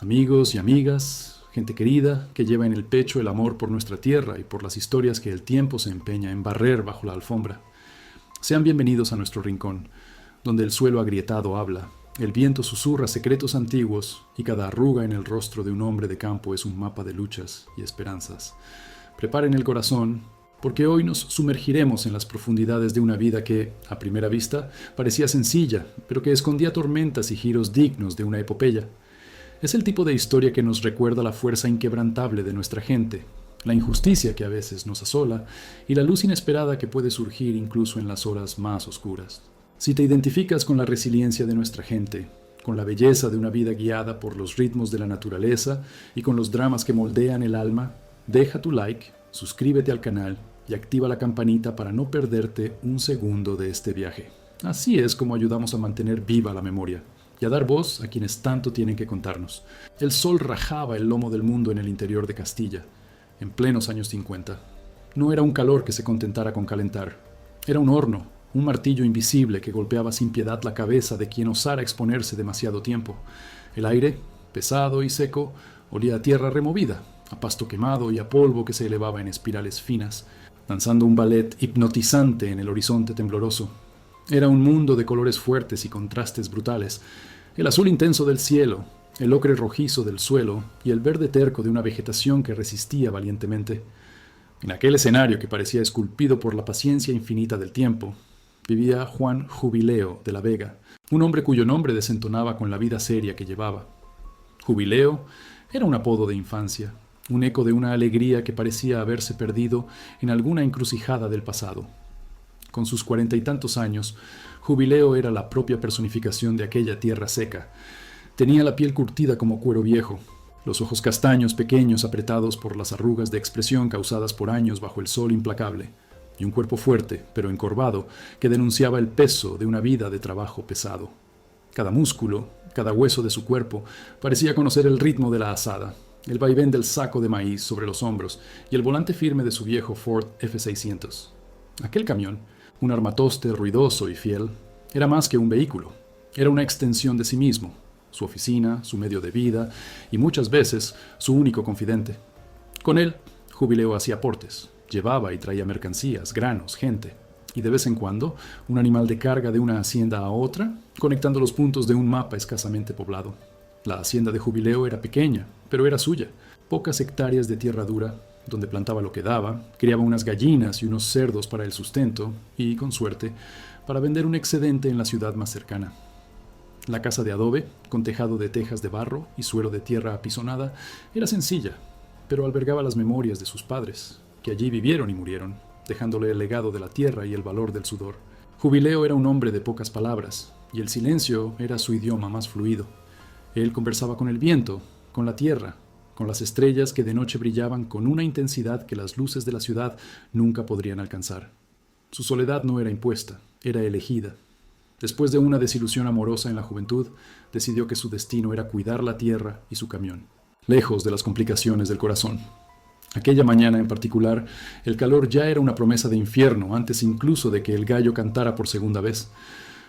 Amigos y amigas, gente querida que lleva en el pecho el amor por nuestra tierra y por las historias que el tiempo se empeña en barrer bajo la alfombra. Sean bienvenidos a nuestro rincón, donde el suelo agrietado habla, el viento susurra secretos antiguos y cada arruga en el rostro de un hombre de campo es un mapa de luchas y esperanzas. Preparen el corazón, porque hoy nos sumergiremos en las profundidades de una vida que, a primera vista, parecía sencilla, pero que escondía tormentas y giros dignos de una epopeya. Es el tipo de historia que nos recuerda la fuerza inquebrantable de nuestra gente, la injusticia que a veces nos asola y la luz inesperada que puede surgir incluso en las horas más oscuras. Si te identificas con la resiliencia de nuestra gente, con la belleza de una vida guiada por los ritmos de la naturaleza y con los dramas que moldean el alma, deja tu like, suscríbete al canal y activa la campanita para no perderte un segundo de este viaje. Así es como ayudamos a mantener viva la memoria y a dar voz a quienes tanto tienen que contarnos. El sol rajaba el lomo del mundo en el interior de Castilla, en plenos años 50. No era un calor que se contentara con calentar. Era un horno, un martillo invisible que golpeaba sin piedad la cabeza de quien osara exponerse demasiado tiempo. El aire, pesado y seco, olía a tierra removida, a pasto quemado y a polvo que se elevaba en espirales finas, danzando un ballet hipnotizante en el horizonte tembloroso. Era un mundo de colores fuertes y contrastes brutales, el azul intenso del cielo, el ocre rojizo del suelo y el verde terco de una vegetación que resistía valientemente. En aquel escenario que parecía esculpido por la paciencia infinita del tiempo, vivía Juan Jubileo de la Vega, un hombre cuyo nombre desentonaba con la vida seria que llevaba. Jubileo era un apodo de infancia, un eco de una alegría que parecía haberse perdido en alguna encrucijada del pasado. Con sus 40 y tantos años, Jubileo era la propia personificación de aquella tierra seca. Tenía la piel curtida como cuero viejo, los ojos castaños pequeños apretados por las arrugas de expresión causadas por años bajo el sol implacable, y un cuerpo fuerte, pero encorvado, que denunciaba el peso de una vida de trabajo pesado. Cada músculo, cada hueso de su cuerpo, parecía conocer el ritmo de la azada, el vaivén del saco de maíz sobre los hombros y el volante firme de su viejo Ford F-600. Aquel camión, un armatoste ruidoso y fiel, era más que un vehículo. Era una extensión de sí mismo, su oficina, su medio de vida y muchas veces su único confidente. Con él, Jubileo hacía aportes, llevaba y traía mercancías, granos, gente, y de vez en cuando un animal de carga de una hacienda a otra, conectando los puntos de un mapa escasamente poblado. La hacienda de Jubileo era pequeña, pero era suya, pocas hectáreas de tierra dura, donde plantaba lo que daba, criaba unas gallinas y unos cerdos para el sustento y, con suerte, para vender un excedente en la ciudad más cercana. La casa de adobe, con tejado de tejas de barro y suelo de tierra apisonada, era sencilla, pero albergaba las memorias de sus padres, que allí vivieron y murieron, dejándole el legado de la tierra y el valor del sudor. Jubileo era un hombre de pocas palabras, y el silencio era su idioma más fluido. Él conversaba con el viento, con la tierra, con las estrellas que de noche brillaban con una intensidad que las luces de la ciudad nunca podrían alcanzar. Su soledad no era impuesta, era elegida. Después de una desilusión amorosa en la juventud, decidió que su destino era cuidar la tierra y su camión, lejos de las complicaciones del corazón. Aquella mañana en particular, el calor ya era una promesa de infierno antes incluso de que el gallo cantara por segunda vez.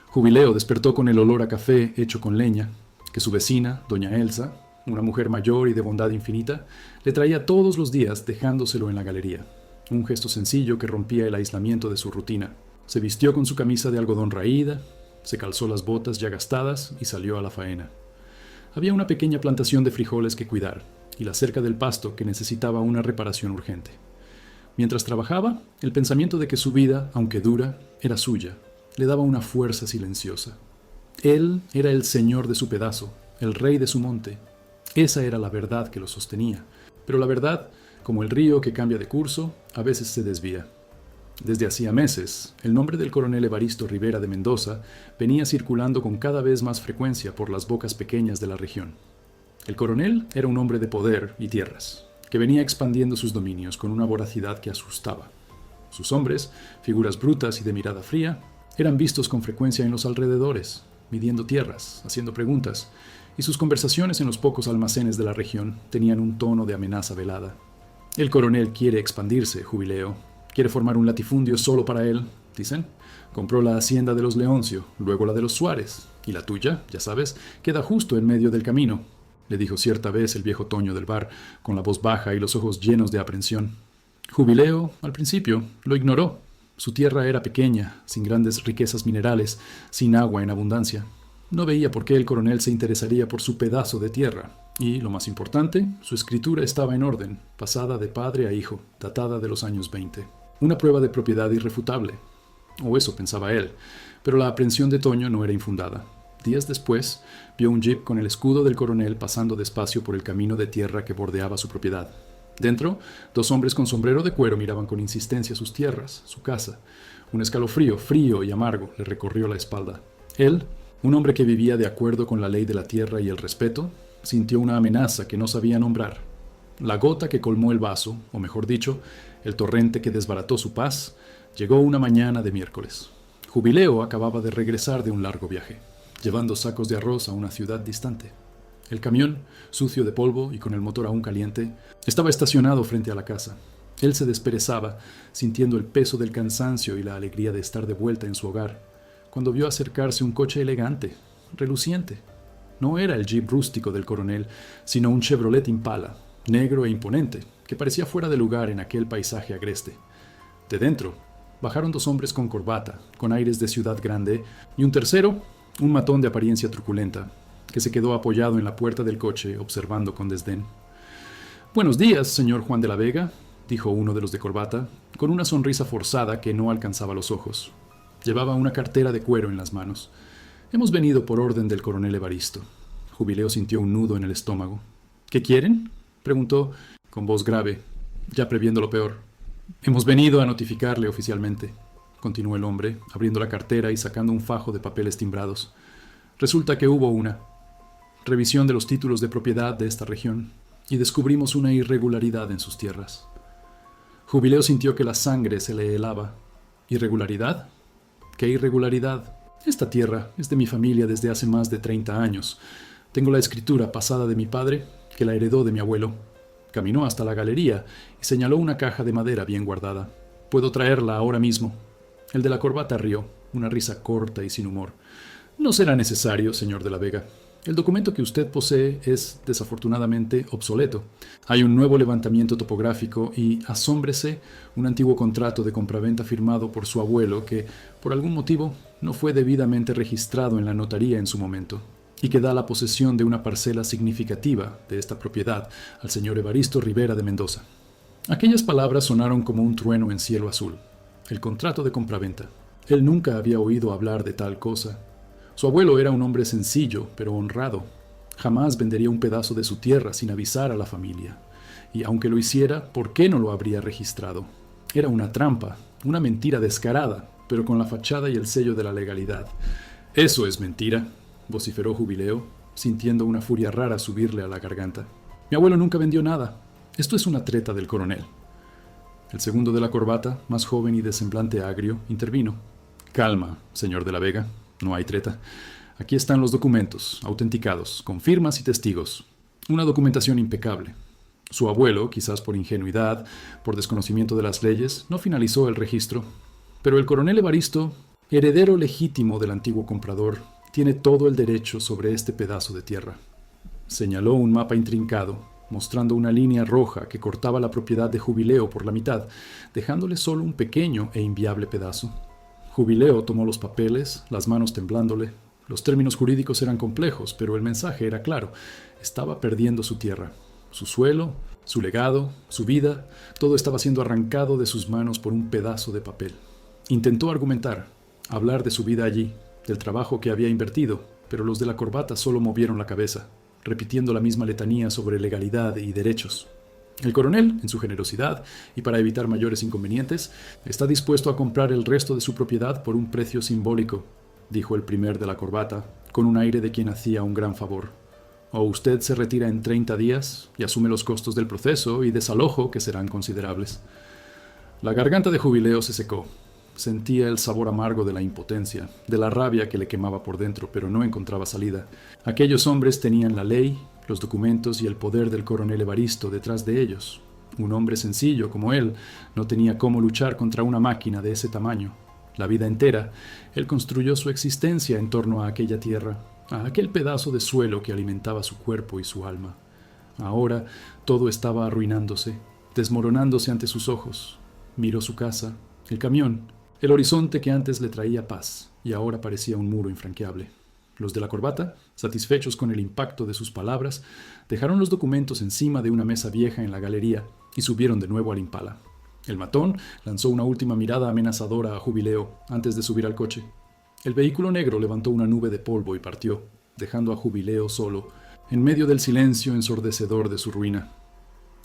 Jubileo despertó con el olor a café hecho con leña, que su vecina, doña Elsa, una mujer mayor y de bondad infinita, le traía todos los días dejándoselo en la galería. Un gesto sencillo que rompía el aislamiento de su rutina. Se vistió con su camisa de algodón raída, se calzó las botas ya gastadas y salió a la faena. Había una pequeña plantación de frijoles que cuidar y la cerca del pasto que necesitaba una reparación urgente. Mientras trabajaba, el pensamiento de que su vida, aunque dura, era suya, le daba una fuerza silenciosa. Él era el señor de su pedazo, el rey de su monte. Esa era la verdad que lo sostenía. Pero la verdad, como el río que cambia de curso, a veces se desvía. Desde hacía meses, el nombre del coronel Evaristo Rivera de Mendoza venía circulando con cada vez más frecuencia por las bocas pequeñas de la región. El coronel era un hombre de poder y tierras, que venía expandiendo sus dominios con una voracidad que asustaba. Sus hombres, figuras brutas y de mirada fría, eran vistos con frecuencia en los alrededores, midiendo tierras, haciendo preguntas, y sus conversaciones en los pocos almacenes de la región tenían un tono de amenaza velada. El coronel quiere expandirse, Jubileo. Quiere formar un latifundio solo para él, dicen. Compró la hacienda de los Leoncio, luego la de los Suárez, y la tuya, ya sabes, queda justo en medio del camino. le dijo cierta vez el viejo Toño del bar, con la voz baja y los ojos llenos de aprensión. Jubileo, al principio, lo ignoró. Su tierra era pequeña, sin grandes riquezas minerales, sin agua en abundancia. No veía por qué el coronel se interesaría por su pedazo de tierra. Y, lo más importante, su escritura estaba en orden, pasada de padre a hijo, datada de los años 20. Una prueba de propiedad irrefutable. O eso pensaba él, pero la aprensión de Toño no era infundada. Días después, vio un jeep con el escudo del coronel pasando despacio por el camino de tierra que bordeaba su propiedad. Dentro, 2 hombres con sombrero de cuero miraban con insistencia sus tierras, su casa. Un escalofrío, frío y amargo, le recorrió la espalda. Él, un hombre que vivía de acuerdo con la ley de la tierra y el respeto, sintió una amenaza que no sabía nombrar. La gota que colmó el vaso, o mejor dicho, el torrente que desbarató su paz, llegó una mañana de miércoles. Jubileo acababa de regresar de un largo viaje, llevando sacos de arroz a una ciudad distante. El camión, sucio de polvo y con el motor aún caliente, estaba estacionado frente a la casa. Él se desperezaba, sintiendo el peso del cansancio y la alegría de estar de vuelta en su hogar, cuando vio acercarse un coche elegante, reluciente. No era el jeep rústico del coronel, sino un Chevrolet Impala, negro e imponente, que parecía fuera de lugar en aquel paisaje agreste. De dentro, bajaron 2 hombres con corbata, con aires de ciudad grande, y un tercero, un matón de apariencia truculenta, que se quedó apoyado en la puerta del coche, observando con desdén. «Buenos días, señor Juan de la Vega», dijo uno de los de corbata, con una sonrisa forzada que no alcanzaba los ojos. Llevaba una cartera de cuero en las manos. «Hemos venido por orden del coronel Evaristo». Jubileo sintió un nudo en el estómago. «¿Qué quieren?», preguntó, con voz grave, ya previendo lo peor. «Hemos venido a notificarle oficialmente», continuó el hombre, abriendo la cartera y sacando un fajo de papeles timbrados. «Resulta que hubo una revisión de los títulos de propiedad de esta región y descubrimos una irregularidad en sus tierras». Jubileo sintió que la sangre se le helaba. ¿Irregularidad? ¿Qué irregularidad? «Esta tierra es de mi familia desde hace más de 30 años. Tengo la escritura pasada de mi padre, que la heredó de mi abuelo». Caminó hasta la galería y señaló una caja de madera bien guardada. «Puedo traerla ahora mismo». El de la corbata rió, una risa corta y sin humor. «No será necesario, señor de la Vega. El documento que usted posee es, desafortunadamente, obsoleto. Hay un nuevo levantamiento topográfico y, asómbrese, un antiguo contrato de compraventa firmado por su abuelo que, por algún motivo, no fue debidamente registrado en la notaría en su momento, y que da la posesión de una parcela significativa de esta propiedad al señor Evaristo Rivera de Mendoza». Aquellas palabras sonaron como un trueno en cielo azul. El contrato de compraventa. Él nunca había oído hablar de tal cosa. Su abuelo era un hombre sencillo, pero honrado. Jamás vendería un pedazo de su tierra sin avisar a la familia. Y aunque lo hiciera, ¿por qué no lo habría registrado? Era una trampa, una mentira descarada, pero con la fachada y el sello de la legalidad. «Eso es mentira», vociferó Jubileo, sintiendo una furia rara subirle a la garganta. «Mi abuelo nunca vendió nada. Esto es una treta del coronel». El segundo de la corbata, más joven y de semblante agrio, intervino. «Calma, señor de la Vega. No hay treta. Aquí están los documentos, autenticados, con firmas y testigos. Una documentación impecable. Su abuelo, quizás por ingenuidad, por desconocimiento de las leyes, no finalizó el registro. Pero el coronel Evaristo, heredero legítimo del antiguo comprador, tiene todo el derecho sobre este pedazo de tierra». Señaló un mapa intrincado, mostrando una línea roja que cortaba la propiedad de Jubileo por la mitad, dejándole solo un pequeño e inviable pedazo. Jubileo tomó los papeles, las manos temblándole. Los términos jurídicos eran complejos, pero el mensaje era claro. Estaba perdiendo su tierra, su suelo, su legado, su vida. Todo estaba siendo arrancado de sus manos por un pedazo de papel. Intentó argumentar, hablar de su vida allí, del trabajo que había invertido, pero los de la corbata solo movieron la cabeza, repitiendo la misma letanía sobre legalidad y derechos. El coronel, en su generosidad y para evitar mayores inconvenientes, está dispuesto a comprar el resto de su propiedad por un precio simbólico, dijo el primer de la corbata, con un aire de quien hacía un gran favor. O usted se retira en 30 días y asume los costos del proceso y desalojo, que serán considerables. La garganta de Jubileo se secó. Sentía el sabor amargo de la impotencia, de la rabia que le quemaba por dentro, pero no encontraba salida. Aquellos hombres tenían la ley, los documentos y el poder del coronel Evaristo detrás de ellos. Un hombre sencillo como él no tenía cómo luchar contra una máquina de ese tamaño. La vida entera, él construyó su existencia en torno a aquella tierra, a aquel pedazo de suelo que alimentaba su cuerpo y su alma. Ahora todo estaba arruinándose, desmoronándose ante sus ojos. Miró su casa, el camión, el horizonte que antes le traía paz y ahora parecía un muro infranqueable. Los de la corbata, satisfechos con el impacto de sus palabras, dejaron los documentos encima de una mesa vieja en la galería y subieron de nuevo al Impala. El matón lanzó una última mirada amenazadora a Jubileo antes de subir al coche. El vehículo negro levantó una nube de polvo y partió, dejando a Jubileo solo, en medio del silencio ensordecedor de su ruina.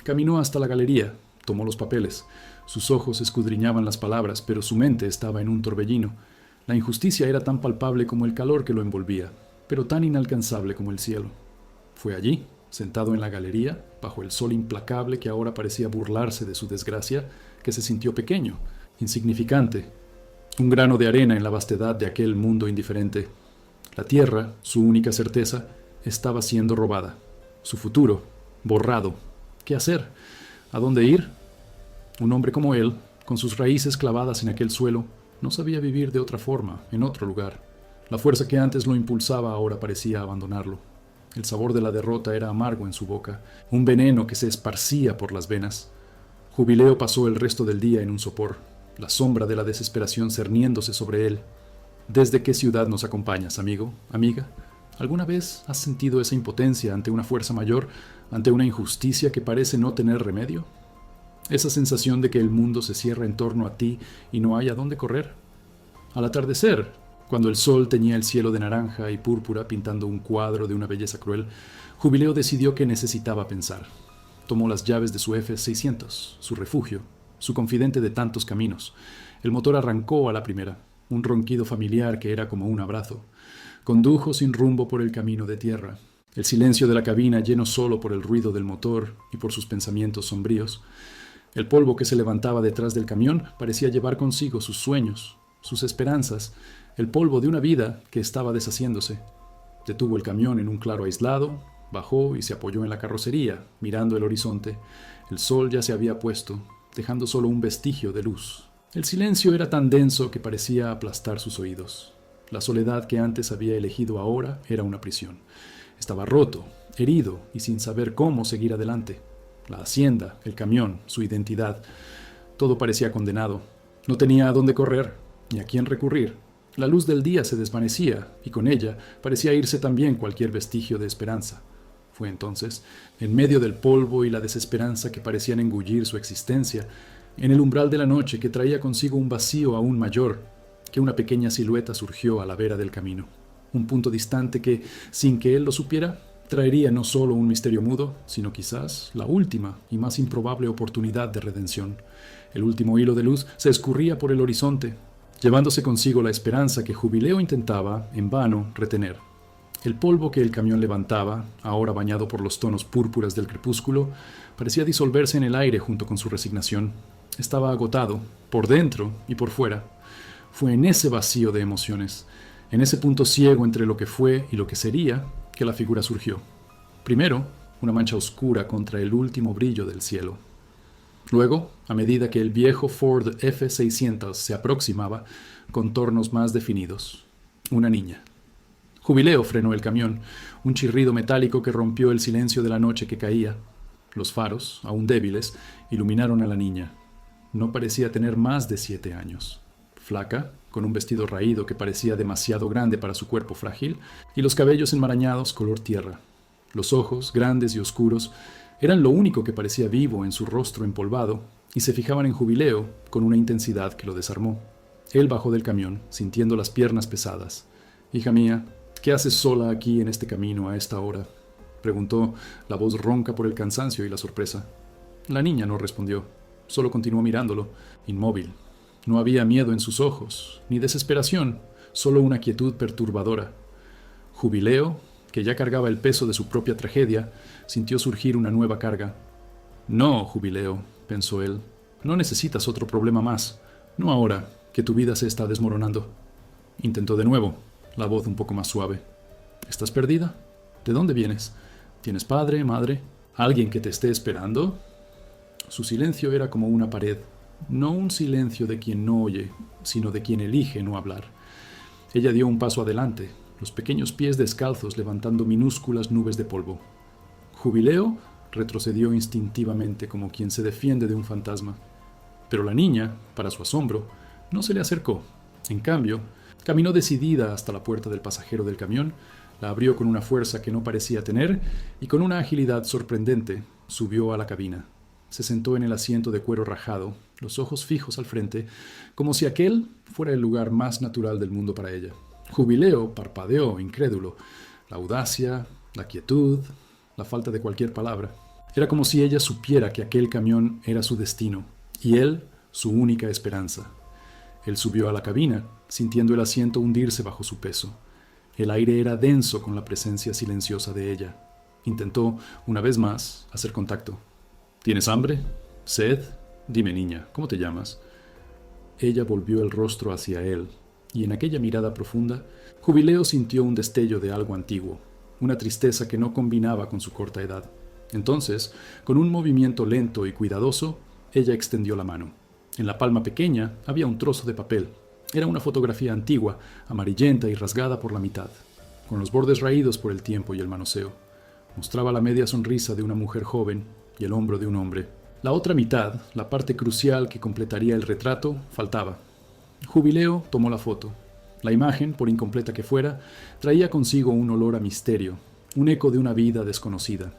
Caminó hasta la galería, tomó los papeles. Sus ojos escudriñaban las palabras, pero su mente estaba en un torbellino. La injusticia era tan palpable como el calor que lo envolvía, pero tan inalcanzable como el cielo. Fue allí, sentado en la galería, bajo el sol implacable que ahora parecía burlarse de su desgracia, que se sintió pequeño, insignificante, un grano de arena en la vastedad de aquel mundo indiferente. La tierra, su única certeza, estaba siendo robada. Su futuro, borrado. ¿Qué hacer? ¿A dónde ir? Un hombre como él, con sus raíces clavadas en aquel suelo, no sabía vivir de otra forma, en otro lugar. La fuerza que antes lo impulsaba ahora parecía abandonarlo. El sabor de la derrota era amargo en su boca, un veneno que se esparcía por las venas. Jubileo pasó el resto del día en un sopor, la sombra de la desesperación cerniéndose sobre él. ¿Desde qué ciudad nos acompañas, amigo, amiga? ¿Alguna vez has sentido esa impotencia ante una fuerza mayor, ante una injusticia que parece no tener remedio? Esa sensación de que el mundo se cierra en torno a ti y no hay a dónde correr. Al atardecer, cuando el sol teñía el cielo de naranja y púrpura pintando un cuadro de una belleza cruel, Jubileo decidió que necesitaba pensar. Tomó las llaves de su F-600, su refugio, su confidente de tantos caminos. El motor arrancó a la primera, un ronquido familiar que era como un abrazo. Condujo sin rumbo por el camino de tierra. El silencio de la cabina lleno solo por el ruido del motor y por sus pensamientos sombríos. El polvo que se levantaba detrás del camión parecía llevar consigo sus sueños, sus esperanzas, el polvo de una vida que estaba deshaciéndose. Detuvo el camión en un claro aislado, bajó y se apoyó en la carrocería, mirando el horizonte. El sol ya se había puesto, dejando solo un vestigio de luz. El silencio era tan denso que parecía aplastar sus oídos. La soledad que antes había elegido ahora era una prisión. Estaba roto, herido y sin saber cómo seguir adelante. La hacienda, el camión, su identidad, todo parecía condenado. No tenía a dónde correr, ni a quién recurrir. La luz del día se desvanecía, y con ella parecía irse también cualquier vestigio de esperanza. Fue entonces, en medio del polvo y la desesperanza que parecían engullir su existencia, en el umbral de la noche que traía consigo un vacío aún mayor, que una pequeña silueta surgió a la vera del camino. Un punto distante que, sin que él lo supiera, traería no solo un misterio mudo, sino quizás la última y más improbable oportunidad de redención. El último hilo de luz se escurría por el horizonte, llevándose consigo la esperanza que Jubileo intentaba, en vano, retener. El polvo que el camión levantaba, ahora bañado por los tonos púrpuras del crepúsculo, parecía disolverse en el aire junto con su resignación. Estaba agotado, por dentro y por fuera. Fue en ese vacío de emociones, en ese punto ciego entre lo que fue y lo que sería, que la figura surgió. Primero, una mancha oscura contra el último brillo del cielo. Luego, a medida que el viejo Ford F-600 se aproximaba, contornos más definidos. Una niña. Jubileo frenó el camión, un chirrido metálico que rompió el silencio de la noche que caía. Los faros, aún débiles, iluminaron a la niña. No parecía tener más de 7 años. Flaca, con un vestido raído que parecía demasiado grande para su cuerpo frágil, y los cabellos enmarañados color tierra. Los ojos, grandes y oscuros, eran lo único que parecía vivo en su rostro empolvado, y se fijaban en Jubileo con una intensidad que lo desarmó. Él bajó del camión, sintiendo las piernas pesadas. «Hija mía, ¿qué haces sola aquí en este camino a esta hora?», preguntó, la voz ronca por el cansancio y la sorpresa. La niña no respondió, solo continuó mirándolo, inmóvil. No había miedo en sus ojos, ni desesperación, solo una quietud perturbadora. Jubileo, que ya cargaba el peso de su propia tragedia, sintió surgir una nueva carga. «No, Jubileo», pensó él, «no necesitas otro problema más, no ahora que tu vida se está desmoronando». Intentó de nuevo, la voz un poco más suave. «¿Estás perdida? ¿De dónde vienes? ¿Tienes padre, madre? ¿Alguien que te esté esperando?» Su silencio era como una pared. No un silencio de quien no oye, sino de quien elige no hablar. Ella dio un paso adelante, los pequeños pies descalzos levantando minúsculas nubes de polvo. Jubileo retrocedió instintivamente como quien se defiende de un fantasma. Pero la niña, para su asombro, no se le acercó. En cambio, caminó decidida hasta la puerta del pasajero del camión, la abrió con una fuerza que no parecía tener y con una agilidad sorprendente subió a la cabina. Se sentó en el asiento de cuero rajado, los ojos fijos al frente, como si aquel fuera el lugar más natural del mundo para ella. Jubileo parpadeó, incrédulo. La audacia, la quietud, la falta de cualquier palabra. Era como si ella supiera que aquel camión era su destino, y él su única esperanza. Él subió a la cabina, sintiendo el asiento hundirse bajo su peso. El aire era denso con la presencia silenciosa de ella. Intentó, una vez más, hacer contacto. ¿Tienes hambre? ¿Sed? Dime, niña, ¿cómo te llamas? Ella volvió el rostro hacia él, y en aquella mirada profunda, Jubileo sintió un destello de algo antiguo, una tristeza que no combinaba con su corta edad. Entonces, con un movimiento lento y cuidadoso, ella extendió la mano. En la palma pequeña había un trozo de papel. Era una fotografía antigua, amarillenta y rasgada por la mitad, con los bordes raídos por el tiempo y el manoseo. Mostraba la media sonrisa de una mujer joven y el hombro de un hombre. La otra mitad, la parte crucial que completaría el retrato, faltaba. Jubileo tomó la foto. La imagen, por incompleta que fuera, traía consigo un olor a misterio, un eco de una vida desconocida.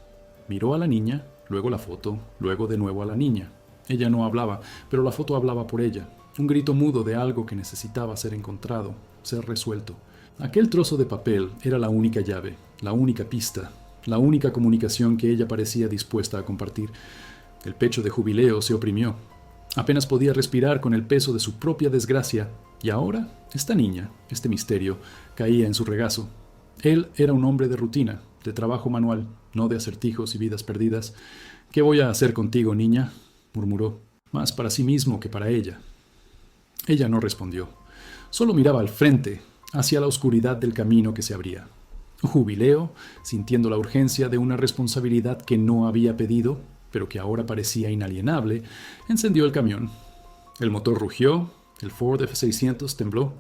Miró a la niña, luego la foto, luego de nuevo a la niña. Ella no hablaba, pero la foto hablaba por ella. Un grito mudo de algo que necesitaba ser encontrado, ser resuelto. Aquel trozo de papel era la única llave, la única pista, la única comunicación que ella parecía dispuesta a compartir. El pecho de Jubileo se oprimió. Apenas podía respirar con el peso de su propia desgracia, y ahora esta niña, este misterio, caía en su regazo. Él era un hombre de rutina, de trabajo manual, no de acertijos y vidas perdidas. «¿Qué voy a hacer contigo, niña?», murmuró, más para sí mismo que para ella. Ella no respondió. Solo miraba al frente, hacia la oscuridad del camino que se abría. Jubileo, sintiendo la urgencia de una responsabilidad que no había pedido, pero que ahora parecía inalienable, encendió el camión. El motor rugió, el Ford F-600 tembló.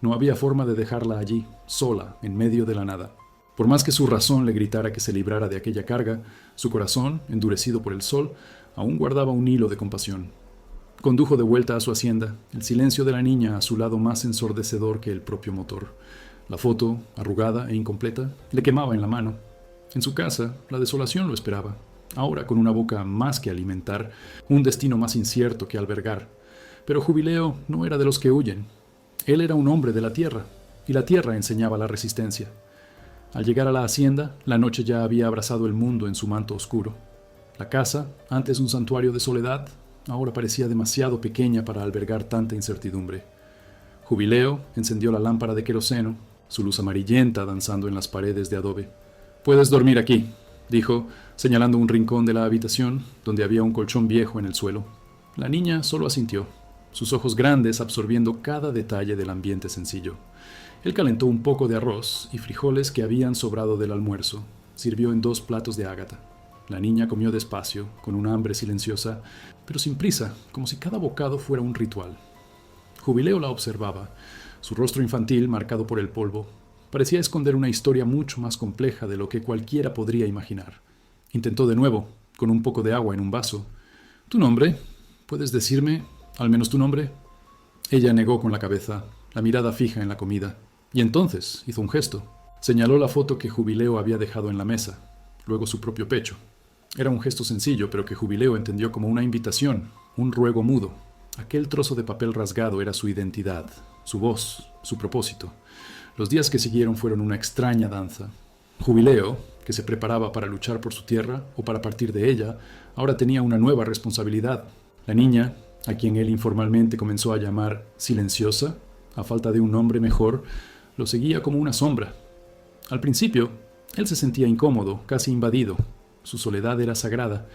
No había forma de dejarla allí, sola, en medio de la nada. Por más que su razón le gritara que se librara de aquella carga, su corazón, endurecido por el sol, aún guardaba un hilo de compasión. Condujo de vuelta a su hacienda, el silencio de la niña a su lado más ensordecedor que el propio motor. La foto, arrugada e incompleta, le quemaba en la mano. En su casa, la desolación lo esperaba, ahora con una boca más que alimentar, un destino más incierto que albergar. Pero Jubileo no era de los que huyen. Él era un hombre de la tierra, y la tierra enseñaba la resistencia. Al llegar a la hacienda, la noche ya había abrazado el mundo en su manto oscuro. La casa, antes un santuario de soledad, ahora parecía demasiado pequeña para albergar tanta incertidumbre. Jubileo encendió la lámpara de queroseno, su luz amarillenta danzando en las paredes de adobe. «Puedes dormir aquí», dijo, señalando un rincón de la habitación donde había un colchón viejo en el suelo. La niña solo asintió, sus ojos grandes absorbiendo cada detalle del ambiente sencillo. Él calentó un poco de arroz y frijoles que habían sobrado del almuerzo. Sirvió en 2 platos de ágata. La niña comió despacio, con una hambre silenciosa, pero sin prisa, como si cada bocado fuera un ritual. Jubileo la observaba. Su rostro infantil, marcado por el polvo, parecía esconder una historia mucho más compleja de lo que cualquiera podría imaginar. Intentó de nuevo, con un poco de agua en un vaso. «¿Tu nombre? ¿Puedes decirme, al menos tu nombre?» Ella negó con la cabeza, la mirada fija en la comida. Y entonces hizo un gesto. Señaló la foto que Jubileo había dejado en la mesa, luego su propio pecho. Era un gesto sencillo, pero que Jubileo entendió como una invitación, un ruego mudo. Aquel trozo de papel rasgado era su identidad, su voz, su propósito. Los días que siguieron fueron una extraña danza. Jubileo, que se preparaba para luchar por su tierra o para partir de ella, ahora tenía una nueva responsabilidad. La niña, a quien él informalmente comenzó a llamar silenciosa, a falta de un nombre mejor, lo seguía como una sombra. Al principio, él se sentía incómodo, casi invadido. Su soledad era sagrada,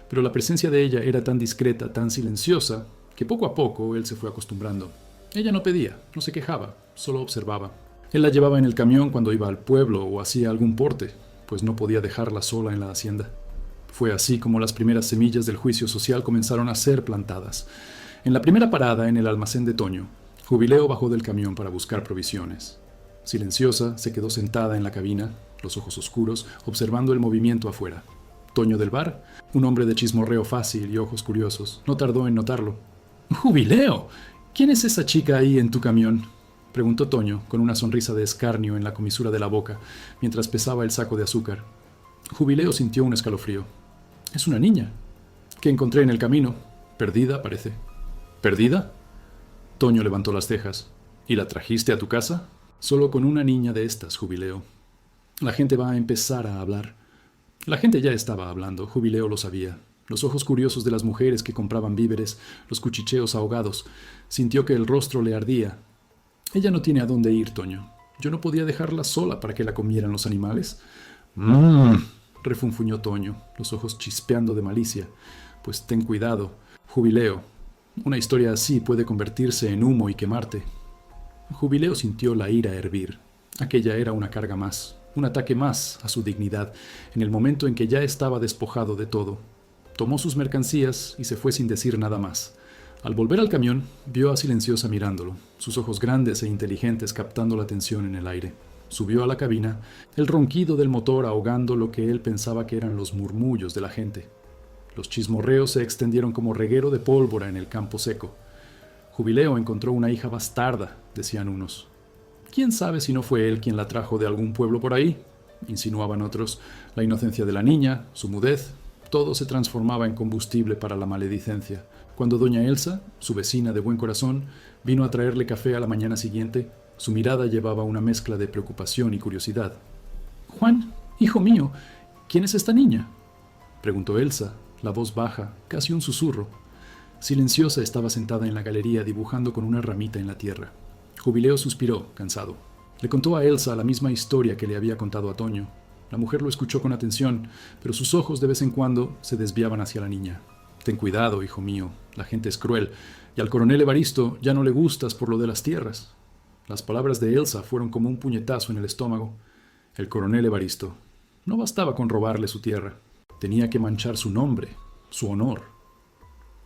pero la presencia de ella era tan discreta, tan silenciosa, que poco a poco él se fue acostumbrando. Ella no pedía, no se quejaba, solo observaba. Él la llevaba en el camión cuando iba al pueblo o hacía algún porte, pues no podía dejarla sola en la hacienda. Fue así como las primeras semillas del juicio social comenzaron a ser plantadas. En la primera parada en el almacén de Toño, Jubileo bajó del camión para buscar provisiones. Silenciosa, se quedó sentada en la cabina, los ojos oscuros, observando el movimiento afuera. Toño del bar, un hombre de chismorreo fácil y ojos curiosos, no tardó en notarlo. ¡Jubileo! ¿Quién es esa chica ahí en tu camión?, preguntó Toño, con una sonrisa de escarnio en la comisura de la boca, mientras pesaba el saco de azúcar. Jubileo sintió un escalofrío. Es una niña, que encontré en el camino. Perdida, parece. ¿Perdida? Toño levantó las cejas. ¿Y la trajiste a tu casa? Solo con una niña de estas, Jubileo. La gente va a empezar a hablar. La gente ya estaba hablando, Jubileo lo sabía. Los ojos curiosos de las mujeres que compraban víveres, los cuchicheos ahogados. Sintió que el rostro le ardía. Ella no tiene a dónde ir, Toño. Yo no podía dejarla sola para que la comieran los animales. Refunfuñó Toño, los ojos chispeando de malicia. Pues ten cuidado, Jubileo. Una historia así puede convertirse en humo y quemarte. Jubileo sintió la ira hervir. Aquella era una carga más, un ataque más a su dignidad, en el momento en que ya estaba despojado de todo. Tomó sus mercancías y se fue sin decir nada más. Al volver al camión, vio a Silenciosa mirándolo, sus ojos grandes e inteligentes captando la tensión en el aire. Subió a la cabina, el ronquido del motor ahogando lo que él pensaba que eran los murmullos de la gente. Los chismorreos se extendieron como reguero de pólvora en el campo seco. Jubileo encontró una hija bastarda, decían unos. ¿Quién sabe si no fue él quien la trajo de algún pueblo por ahí?, insinuaban otros. La inocencia de la niña, su mudez, todo se transformaba en combustible para la maledicencia. Cuando doña Elsa, su vecina de buen corazón, vino a traerle café a la mañana siguiente, su mirada llevaba una mezcla de preocupación y curiosidad. «Juan, hijo mío, ¿quién es esta niña?», preguntó Elsa, la voz baja, casi un susurro. Silenciosa estaba sentada en la galería dibujando con una ramita en la tierra. Jubileo suspiró, cansado. Le contó a Elsa la misma historia que le había contado a Toño. La mujer lo escuchó con atención, pero sus ojos de vez en cuando se desviaban hacia la niña. «Ten cuidado, hijo mío, la gente es cruel, y al coronel Evaristo ya no le gustas por lo de las tierras». Las palabras de Elsa fueron como un puñetazo en el estómago. El coronel Evaristo. No bastaba con robarle su tierra. Tenía que manchar su nombre, su honor.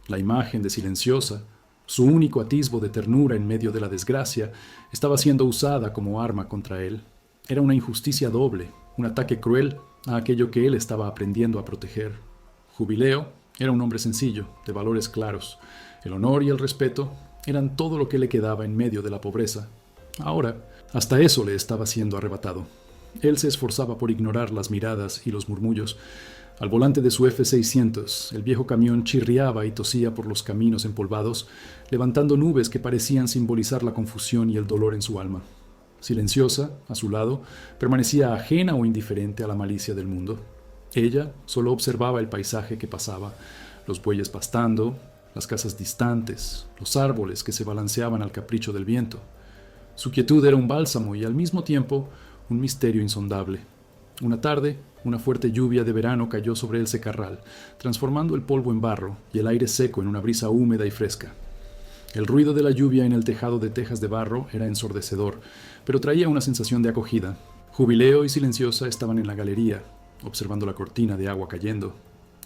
La imagen de Silenciosa, su único atisbo de ternura en medio de la desgracia, estaba siendo usada como arma contra él. Era una injusticia doble, un ataque cruel a aquello que él estaba aprendiendo a proteger. Jubileo era un hombre sencillo, de valores claros. El honor y el respeto eran todo lo que le quedaba en medio de la pobreza. Ahora, hasta eso le estaba siendo arrebatado. Él se esforzaba por ignorar las miradas y los murmullos. Al volante de su F-600, el viejo camión chirriaba y tosía por los caminos empolvados, levantando nubes que parecían simbolizar la confusión y el dolor en su alma. Silenciosa, a su lado, permanecía ajena o indiferente a la malicia del mundo. Ella solo observaba el paisaje que pasaba, los bueyes pastando, las casas distantes, los árboles que se balanceaban al capricho del viento. Su quietud era un bálsamo y al mismo tiempo un misterio insondable. Una tarde, una fuerte lluvia de verano cayó sobre el secarral, transformando el polvo en barro y el aire seco en una brisa húmeda y fresca. El ruido de la lluvia en el tejado de tejas de barro era ensordecedor, pero traía una sensación de acogida. Jubileo y Silenciosa estaban en la galería, observando la cortina de agua cayendo.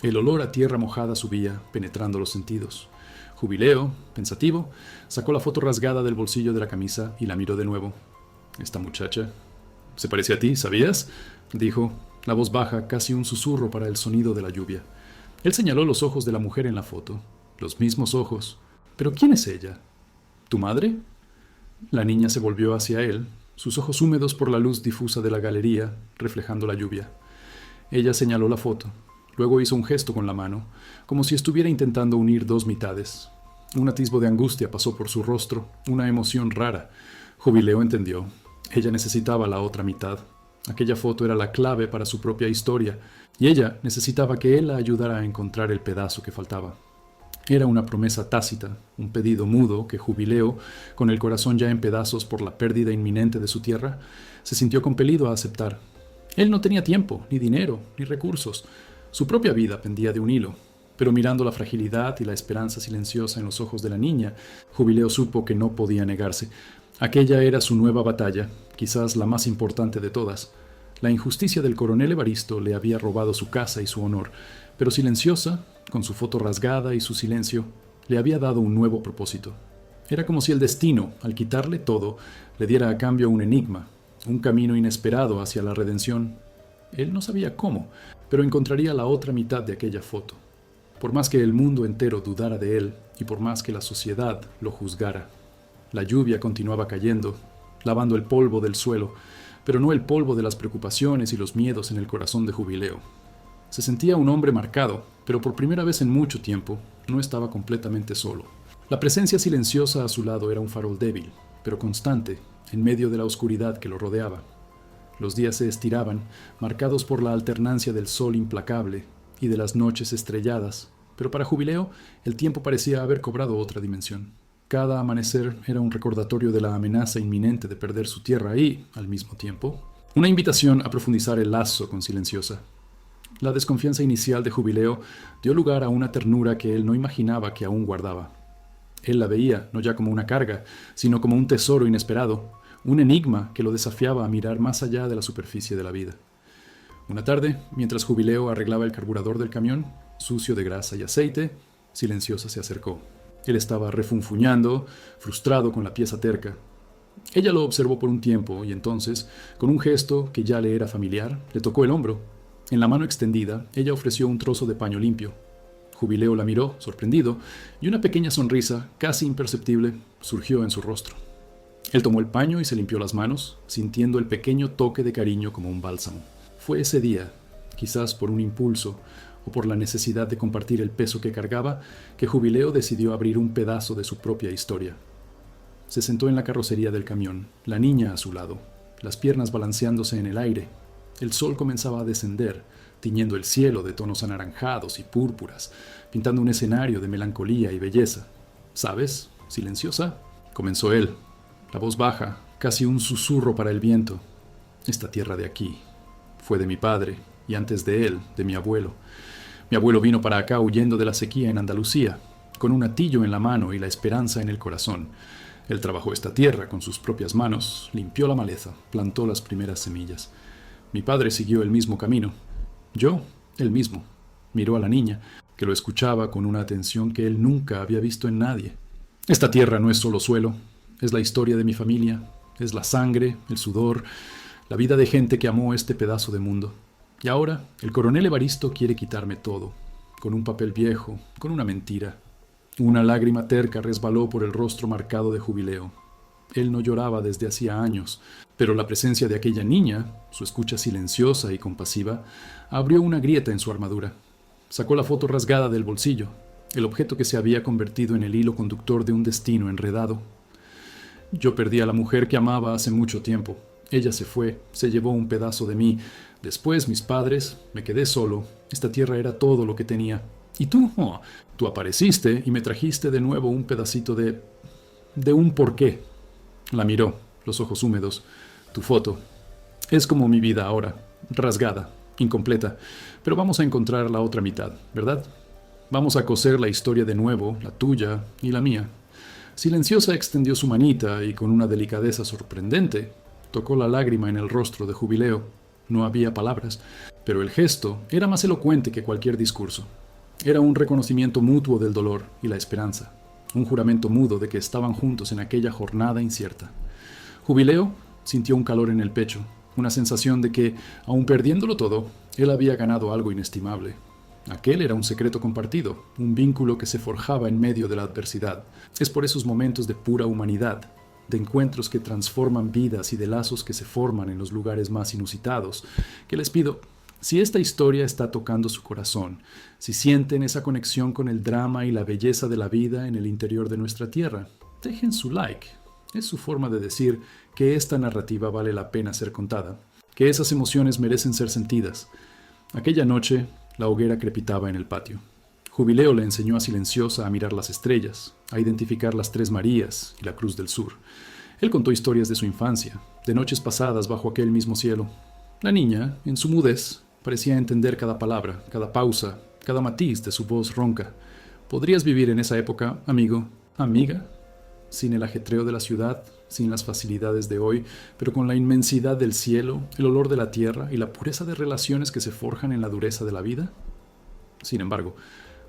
El olor a tierra mojada subía, penetrando los sentidos. Jubileo, pensativo, sacó la foto rasgada del bolsillo de la camisa y la miró de nuevo. «Esta muchacha se parece a ti, ¿sabías?», dijo, la voz baja, casi un susurro para el sonido de la lluvia. Él señaló los ojos de la mujer en la foto, los mismos ojos. «¿Pero quién es ella? ¿Tu madre?». La niña se volvió hacia él, sus ojos húmedos por la luz difusa de la galería, reflejando la lluvia. Ella señaló la foto. Luego hizo un gesto con la mano, como si estuviera intentando unir dos mitades. Un atisbo de angustia pasó por su rostro, una emoción rara. Jubileo entendió. Ella necesitaba la otra mitad. Aquella foto era la clave para su propia historia, y ella necesitaba que él la ayudara a encontrar el pedazo que faltaba. Era una promesa tácita, un pedido mudo que Jubileo, con el corazón ya en pedazos por la pérdida inminente de su tierra, se sintió compelido a aceptar. Él no tenía tiempo, ni dinero, ni recursos. Su propia vida pendía de un hilo, pero mirando la fragilidad y la esperanza silenciosa en los ojos de la niña, Jubileo supo que no podía negarse. Aquella era su nueva batalla, quizás la más importante de todas. La injusticia del coronel Evaristo le había robado su casa y su honor, pero Silenciosa, con su foto rasgada y su silencio, le había dado un nuevo propósito. Era como si el destino, al quitarle todo, le diera a cambio un enigma, un camino inesperado hacia la redención. Él no sabía cómo, pero encontraría la otra mitad de aquella foto. Por más que el mundo entero dudara de él y por más que la sociedad lo juzgara. La lluvia continuaba cayendo, lavando el polvo del suelo, pero no el polvo de las preocupaciones y los miedos en el corazón de Jubileo. Se sentía un hombre marcado, pero por primera vez en mucho tiempo no estaba completamente solo. La presencia silenciosa a su lado era un farol débil, pero constante, en medio de la oscuridad que lo rodeaba. Los días se estiraban, marcados por la alternancia del sol implacable y de las noches estrelladas, pero para Jubileo el tiempo parecía haber cobrado otra dimensión. Cada amanecer era un recordatorio de la amenaza inminente de perder su tierra y, al mismo tiempo, una invitación a profundizar el lazo con Silenciosa. La desconfianza inicial de Jubileo dio lugar a una ternura que él no imaginaba que aún guardaba. Él la veía no ya como una carga, sino como un tesoro inesperado, un enigma que lo desafiaba a mirar más allá de la superficie de la vida. Una tarde, mientras Jubileo arreglaba el carburador del camión, sucio de grasa y aceite, Silenciosa se acercó. Él estaba refunfuñando, frustrado con la pieza terca. Ella lo observó por un tiempo y entonces, con un gesto que ya le era familiar, le tocó el hombro. En la mano extendida, ella ofreció un trozo de paño limpio. Jubileo la miró, sorprendido, y una pequeña sonrisa, casi imperceptible, surgió en su rostro. Él tomó el paño y se limpió las manos, sintiendo el pequeño toque de cariño como un bálsamo. Fue ese día, quizás por un impulso o por la necesidad de compartir el peso que cargaba, que Jubileo decidió abrir un pedazo de su propia historia. Se sentó en la carrocería del camión, la niña a su lado, las piernas balanceándose en el aire. El sol comenzaba a descender, tiñendo el cielo de tonos anaranjados y púrpuras, pintando un escenario de melancolía y belleza. ¿Sabes, Silenciosa?, comenzó él, la voz baja, casi un susurro para el viento. Esta tierra de aquí fue de mi padre, y antes de él, de mi abuelo. Mi abuelo vino para acá huyendo de la sequía en Andalucía, con un atillo en la mano y la esperanza en el corazón. Él trabajó esta tierra con sus propias manos, limpió la maleza, plantó las primeras semillas. Mi padre siguió el mismo camino. Yo, el mismo. Miró a la niña, que lo escuchaba con una atención que él nunca había visto en nadie. Esta tierra no es solo suelo, es la historia de mi familia, es la sangre, el sudor, la vida de gente que amó este pedazo de mundo. Y ahora, el coronel Evaristo quiere quitarme todo, con un papel viejo, con una mentira. Una lágrima terca resbaló por el rostro marcado de Jubileo. Él no lloraba desde hacía años, pero la presencia de aquella niña, su escucha silenciosa y compasiva, abrió una grieta en su armadura. Sacó la foto rasgada del bolsillo, el objeto que se había convertido en el hilo conductor de un destino enredado. Yo perdí a la mujer que amaba hace mucho tiempo. Ella se fue, se llevó un pedazo de mí. Después mis padres, me quedé solo. Esta tierra era todo lo que tenía. Y tú, tú apareciste y me trajiste de nuevo un pedacito de un porqué. La miró, los ojos húmedos. Tu foto. Es como mi vida ahora, rasgada, incompleta. Pero vamos a encontrar la otra mitad, ¿verdad? Vamos a coser la historia de nuevo, la tuya y la mía. Silenciosa extendió su manita y con una delicadeza sorprendente tocó la lágrima en el rostro de Jubileo. No había palabras, pero el gesto era más elocuente que cualquier discurso. Era un reconocimiento mutuo del dolor y la esperanza, un juramento mudo de que estaban juntos en aquella jornada incierta. Jubileo sintió un calor en el pecho, una sensación de que, aun perdiéndolo todo, él había ganado algo inestimable. Aquel era un secreto compartido, un vínculo que se forjaba en medio de la adversidad. Es por esos momentos de pura humanidad, de encuentros que transforman vidas y de lazos que se forman en los lugares más inusitados, que les pido, si esta historia está tocando su corazón, si sienten esa conexión con el drama y la belleza de la vida en el interior de nuestra tierra, dejen su like. Es su forma de decir que esta narrativa vale la pena ser contada, que esas emociones merecen ser sentidas. Aquella noche, la hoguera crepitaba en el patio. Jubileo le enseñó a Silenciosa a mirar las estrellas, a identificar las Tres Marías y la Cruz del Sur. Él contó historias de su infancia, de noches pasadas bajo aquel mismo cielo. La niña, en su mudez, parecía entender cada palabra, cada pausa, cada matiz de su voz ronca. ¿Podrías vivir en esa época, amigo, amiga? Sin el ajetreo de la ciudad, sin las facilidades de hoy, pero con la inmensidad del cielo, el olor de la tierra y la pureza de relaciones que se forjan en la dureza de la vida. Sin embargo,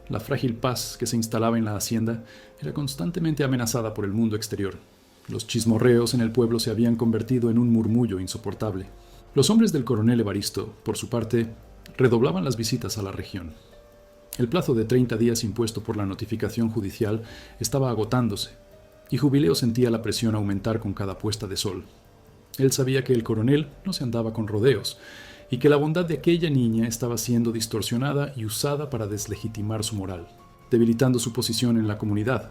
la frágil paz que se instalaba en la hacienda era constantemente amenazada por el mundo exterior. Los chismorreos en el pueblo se habían convertido en un murmullo insoportable. Los hombres del coronel Evaristo, por su parte, redoblaban las visitas a la región. El plazo de 30 días impuesto por la notificación judicial estaba agotándose, y Jubileo sentía la presión aumentar con cada puesta de sol. Él sabía que el coronel no se andaba con rodeos, y que la bondad de aquella niña estaba siendo distorsionada y usada para deslegitimar su moral, debilitando su posición en la comunidad.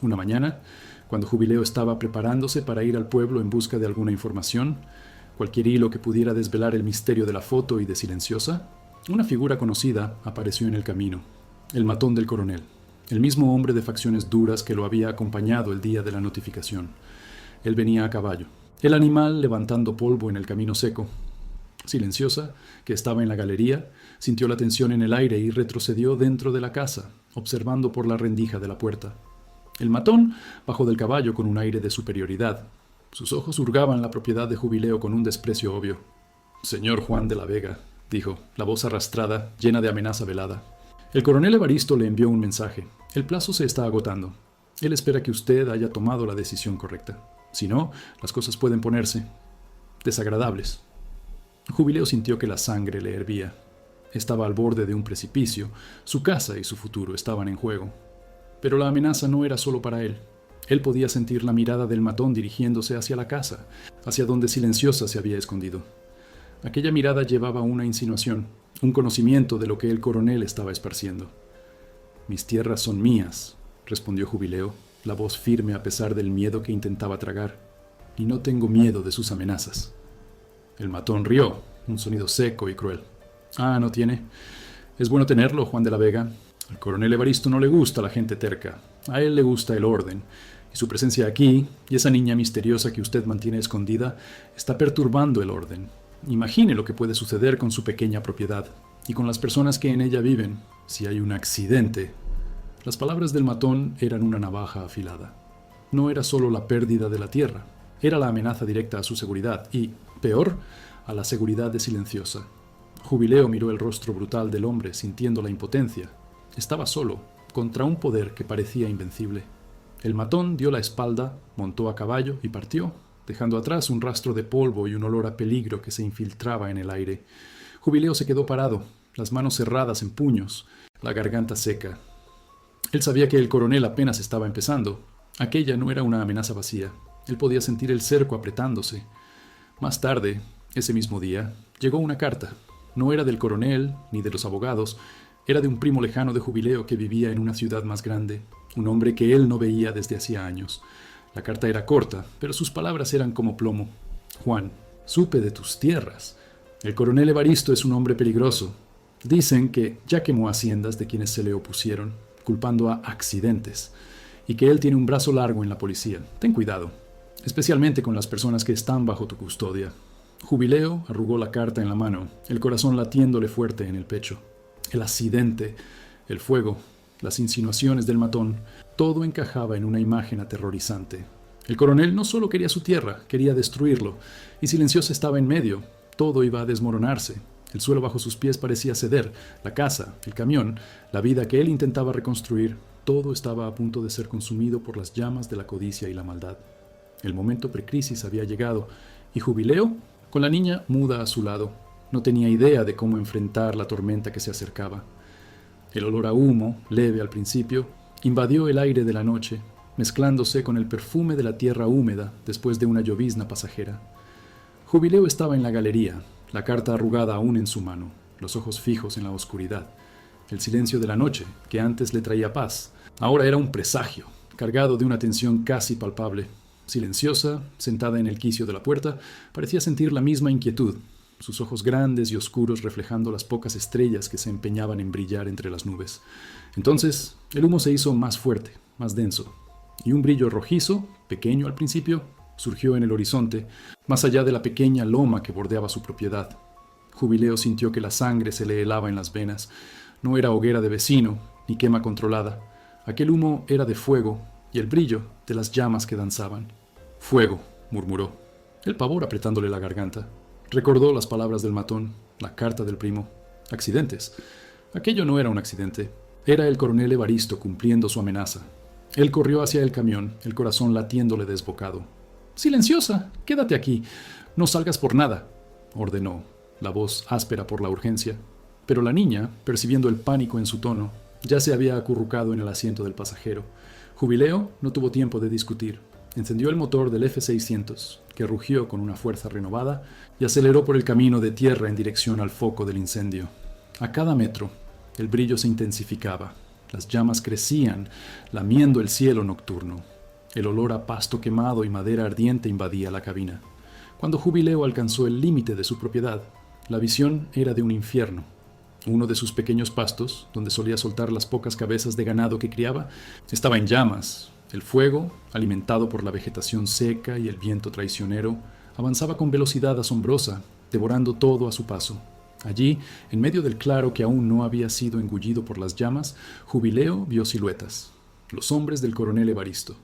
Una mañana, cuando Jubileo estaba preparándose para ir al pueblo en busca de alguna información, cualquier hilo que pudiera desvelar el misterio de la foto y de Silenciosa, una figura conocida apareció en el camino, el matón del coronel, el mismo hombre de facciones duras que lo había acompañado el día de la notificación. Él venía a caballo, el animal levantando polvo en el camino seco. Silenciosa, que estaba en la galería, sintió la tensión en el aire y retrocedió dentro de la casa, observando por la rendija de la puerta. El matón bajó del caballo con un aire de superioridad. Sus ojos hurgaban la propiedad de Jubileo con un desprecio obvio. «Señor Juan de la Vega», dijo, la voz arrastrada, llena de amenaza velada. El coronel Evaristo le envió un mensaje. El plazo se está agotando. Él espera que usted haya tomado la decisión correcta. Si no, las cosas pueden ponerse desagradables. Jubileo sintió que la sangre le hervía. Estaba al borde de un precipicio. Su casa y su futuro estaban en juego. Pero la amenaza no era solo para él. Él podía sentir la mirada del matón dirigiéndose hacia la casa, hacia donde Silenciosa se había escondido. Aquella mirada llevaba una insinuación, un conocimiento de lo que el coronel estaba esparciendo. «Mis tierras son mías», respondió Jubileo, la voz firme a pesar del miedo que intentaba tragar. «Y no tengo miedo de sus amenazas». El matón rió, un sonido seco y cruel. «Ah, ¿no tiene? Es bueno tenerlo, Juan de la Vega. Al coronel Evaristo no le gusta la gente terca. A él le gusta el orden. Y su presencia aquí, y esa niña misteriosa que usted mantiene escondida, está perturbando el orden. Imagine lo que puede suceder con su pequeña propiedad y con las personas que en ella viven, si hay un accidente». Las palabras del matón eran una navaja afilada. No era solo la pérdida de la tierra, era la amenaza directa a su seguridad y, peor, a la seguridad de Silenciosa. Jubileo miró el rostro brutal del hombre, sintiendo la impotencia. Estaba solo, contra un poder que parecía invencible. El matón dio la espalda, montó a caballo y partió, dejando atrás un rastro de polvo y un olor a peligro que se infiltraba en el aire. Jubileo se quedó parado, las manos cerradas en puños, la garganta seca. Él sabía que el coronel apenas estaba empezando. Aquella no era una amenaza vacía. Él podía sentir el cerco apretándose. Más tarde, ese mismo día, llegó una carta. No era del coronel ni de los abogados, era de un primo lejano de Jubileo que vivía en una ciudad más grande, un hombre que él no veía desde hacía años. La carta era corta, pero sus palabras eran como plomo. «Juan, supe de tus tierras. El coronel Evaristo es un hombre peligroso. Dicen que ya quemó haciendas de quienes se le opusieron, culpando a accidentes, y que él tiene un brazo largo en la policía. Ten cuidado, especialmente con las personas que están bajo tu custodia». Jubileo arrugó la carta en la mano, el corazón latiéndole fuerte en el pecho. El accidente, el fuego, las insinuaciones del matón, todo encajaba en una imagen aterrorizante. El coronel no solo quería su tierra, quería destruirlo, y Silenciosa estaba en medio. Todo iba a desmoronarse. El suelo bajo sus pies parecía ceder, la casa, el camión, la vida que él intentaba reconstruir, todo estaba a punto de ser consumido por las llamas de la codicia y la maldad. El momento precrisis había llegado, y Jubileo, con la niña muda a su lado, no tenía idea de cómo enfrentar la tormenta que se acercaba. El olor a humo, leve al principio, invadió el aire de la noche, mezclándose con el perfume de la tierra húmeda después de una llovizna pasajera. Jubileo estaba en la galería, la carta arrugada aún en su mano, los ojos fijos en la oscuridad. El silencio de la noche, que antes le traía paz, ahora era un presagio, cargado de una tensión casi palpable. Silenciosa, sentada en el quicio de la puerta, parecía sentir la misma inquietud, sus ojos grandes y oscuros reflejando las pocas estrellas que se empeñaban en brillar entre las nubes. Entonces, el humo se hizo más fuerte, más denso, y un brillo rojizo, pequeño al principio, surgió en el horizonte, más allá de la pequeña loma que bordeaba su propiedad. Jubileo sintió que la sangre se le helaba en las venas. No era hoguera de vecino, ni quema controlada. Aquel humo era de fuego, y el brillo de las llamas que danzaban. «Fuego», murmuró, el pavor apretándole la garganta. Recordó las palabras del matón, la carta del primo. Accidentes. Aquello no era un accidente. Era el coronel Evaristo cumpliendo su amenaza. Él corrió hacia el camión, el corazón latiéndole desbocado. «Silenciosa, quédate aquí. No salgas por nada», ordenó, la voz áspera por la urgencia. Pero la niña, percibiendo el pánico en su tono, ya se había acurrucado en el asiento del pasajero. Jubileo no tuvo tiempo de discutir. Encendió el motor del F-600, que rugió con una fuerza renovada, y aceleró por el camino de tierra en dirección al foco del incendio. A cada metro, el brillo se intensificaba. Las llamas crecían, lamiendo el cielo nocturno. El olor a pasto quemado y madera ardiente invadía la cabina. Cuando Jubileo alcanzó el límite de su propiedad, la visión era de un infierno. Uno de sus pequeños pastos, donde solía soltar las pocas cabezas de ganado que criaba, estaba en llamas. El fuego, alimentado por la vegetación seca y el viento traicionero, avanzaba con velocidad asombrosa, devorando todo a su paso. Allí, en medio del claro que aún no había sido engullido por las llamas, Jubileo vio siluetas. Los hombres del coronel Evaristo.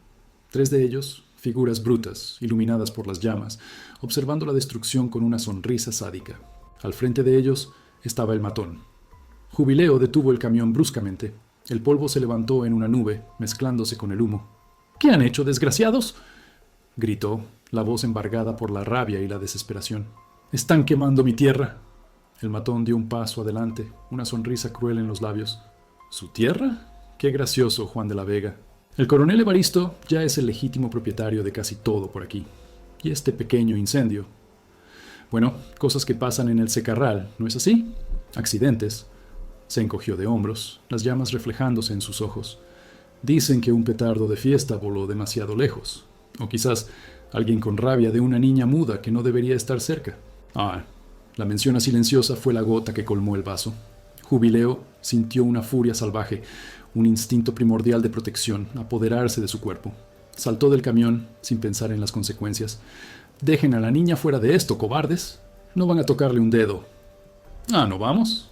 3 de ellos, figuras brutas, iluminadas por las llamas, observando la destrucción con una sonrisa sádica. Al frente de ellos estaba el matón. Jubileo detuvo el camión bruscamente. El polvo se levantó en una nube, mezclándose con el humo. «¿Qué han hecho, desgraciados?», gritó, la voz embargada por la rabia y la desesperación. «Están quemando mi tierra». El matón dio un paso adelante, una sonrisa cruel en los labios. «¿Su tierra? Qué gracioso, Juan de la Vega. El coronel Evaristo ya es el legítimo propietario de casi todo por aquí. Y este pequeño incendio. Bueno, cosas que pasan en el secarral, ¿no es así? Accidentes». Se encogió de hombros, las llamas reflejándose en sus ojos. «Dicen que un petardo de fiesta voló demasiado lejos. O quizás alguien con rabia de una niña muda que no debería estar cerca». La mención silenciosa fue la gota que colmó el vaso. Jubileo sintió una furia salvaje, un instinto primordial de protección, apoderarse de su cuerpo. Saltó del camión sin pensar en las consecuencias. «Dejen a la niña fuera de esto, cobardes. No van a tocarle un dedo». «¿No vamos?».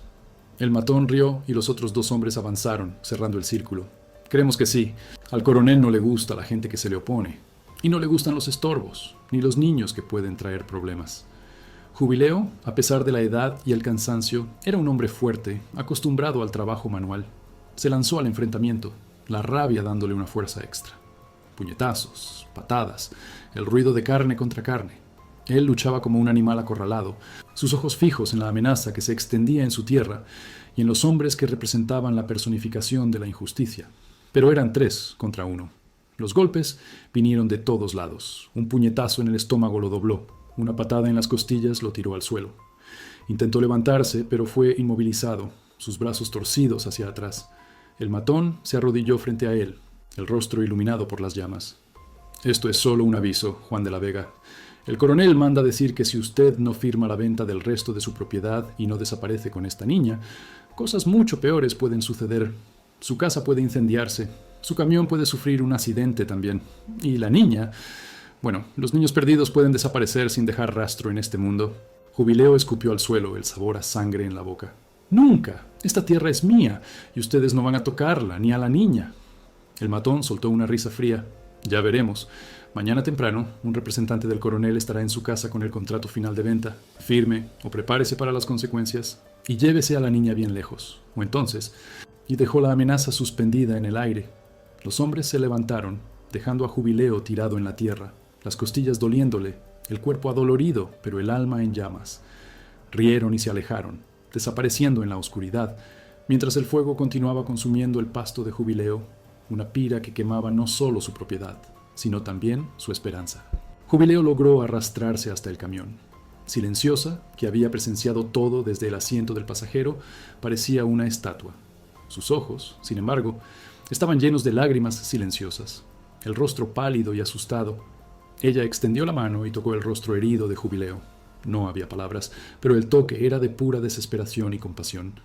El matón rió y los otros 2 hombres avanzaron, cerrando el círculo. «Creemos que sí. Al coronel no le gusta la gente que se le opone. Y no le gustan los estorbos, ni los niños que pueden traer problemas». Jubileo, a pesar de la edad y el cansancio, era un hombre fuerte, acostumbrado al trabajo manual. Se lanzó al enfrentamiento, la rabia dándole una fuerza extra. Puñetazos, patadas, el ruido de carne contra carne. Él luchaba como un animal acorralado, sus ojos fijos en la amenaza que se extendía en su tierra y en los hombres que representaban la personificación de la injusticia. Pero eran 3 contra 1. Los golpes vinieron de todos lados. Un puñetazo en el estómago lo dobló. Una patada en las costillas lo tiró al suelo. Intentó levantarse, pero fue inmovilizado, sus brazos torcidos hacia atrás. El matón se arrodilló frente a él, el rostro iluminado por las llamas. «Esto es solo un aviso, Juan de la Vega. El coronel manda decir que si usted no firma la venta del resto de su propiedad y no desaparece con esta niña, cosas mucho peores pueden suceder. Su casa puede incendiarse, su camión puede sufrir un accidente también. Y la niña... Bueno, los niños perdidos pueden desaparecer sin dejar rastro en este mundo». Jubileo escupió al suelo, el sabor a sangre en la boca. «Nunca. Esta tierra es mía, y ustedes no van a tocarla, ni a la niña». El matón soltó una risa fría. «Ya veremos. Mañana temprano, un representante del coronel estará en su casa con el contrato final de venta. Firme, o prepárese para las consecuencias, y llévese a la niña bien lejos. O entonces...». Y dejó la amenaza suspendida en el aire. Los hombres se levantaron, dejando a Jubileo tirado en la tierra, las costillas doliéndole, el cuerpo adolorido, pero el alma en llamas. Rieron y se alejaron, desapareciendo en la oscuridad, mientras el fuego continuaba consumiendo el pasto de Jubileo, una pira que quemaba no solo su propiedad, sino también su esperanza. Jubileo logró arrastrarse hasta el camión. Silenciosa, que había presenciado todo desde el asiento del pasajero, parecía una estatua. Sus ojos, sin embargo, estaban llenos de lágrimas silenciosas, el rostro pálido y asustado. Ella extendió la mano y tocó el rostro herido de Jubileo. No había palabras, pero el toque era de pura desesperación y compasión.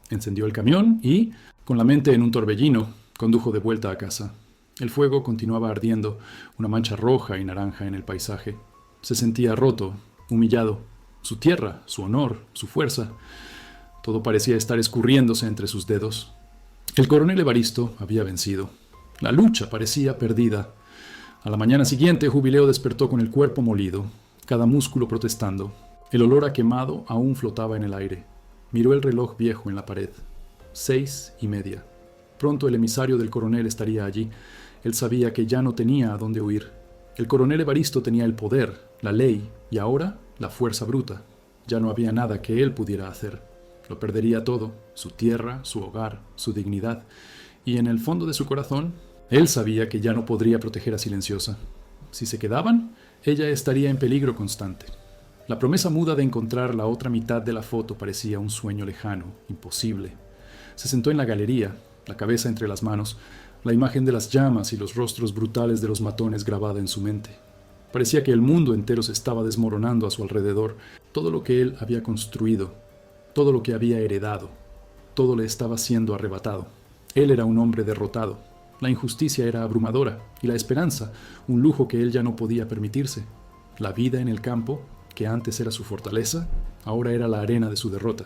Encendió el camión y, con la mente en un torbellino, condujo de vuelta a casa. El fuego continuaba ardiendo, una mancha roja y naranja en el paisaje. Se sentía roto, humillado. Su tierra, su honor, su fuerza. Todo parecía estar escurriéndose entre sus dedos. El coronel Evaristo había vencido. La lucha parecía perdida. A la mañana siguiente, Jubileo despertó con el cuerpo molido, cada músculo protestando. El olor a quemado aún flotaba en el aire. Miró el reloj viejo en la pared. 6:30. Pronto el emisario del coronel estaría allí. Él sabía que ya no tenía a dónde huir. El coronel Evaristo tenía el poder, la ley y ahora la fuerza bruta. Ya no había nada que él pudiera hacer. Lo perdería todo, su tierra, su hogar, su dignidad. Y en el fondo de su corazón, él sabía que ya no podría proteger a Silenciosa. Si se quedaban, ella estaría en peligro constante. La promesa muda de encontrar la otra mitad de la foto parecía un sueño lejano, imposible. Se sentó en la galería, la cabeza entre las manos, la imagen de las llamas y los rostros brutales de los matones grabada en su mente. Parecía que el mundo entero se estaba desmoronando a su alrededor. Todo lo que él había construido, todo lo que había heredado, todo le estaba siendo arrebatado. Él era un hombre derrotado. La injusticia era abrumadora y la esperanza, un lujo que él ya no podía permitirse. La vida en el campo, que antes era su fortaleza, ahora era la arena de su derrota.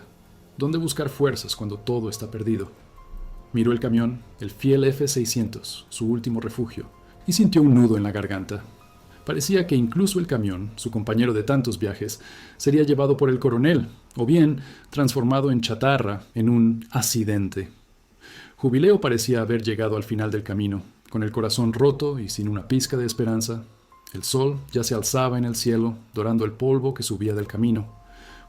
¿Dónde buscar fuerzas cuando todo está perdido? Miró el camión, el fiel F-600, su último refugio, y sintió un nudo en la garganta. Parecía que incluso el camión, su compañero de tantos viajes, sería llevado por el coronel, o bien transformado en chatarra, en un accidente. Jubileo parecía haber llegado al final del camino, con el corazón roto y sin una pizca de esperanza. El sol ya se alzaba en el cielo, dorando el polvo que subía del camino.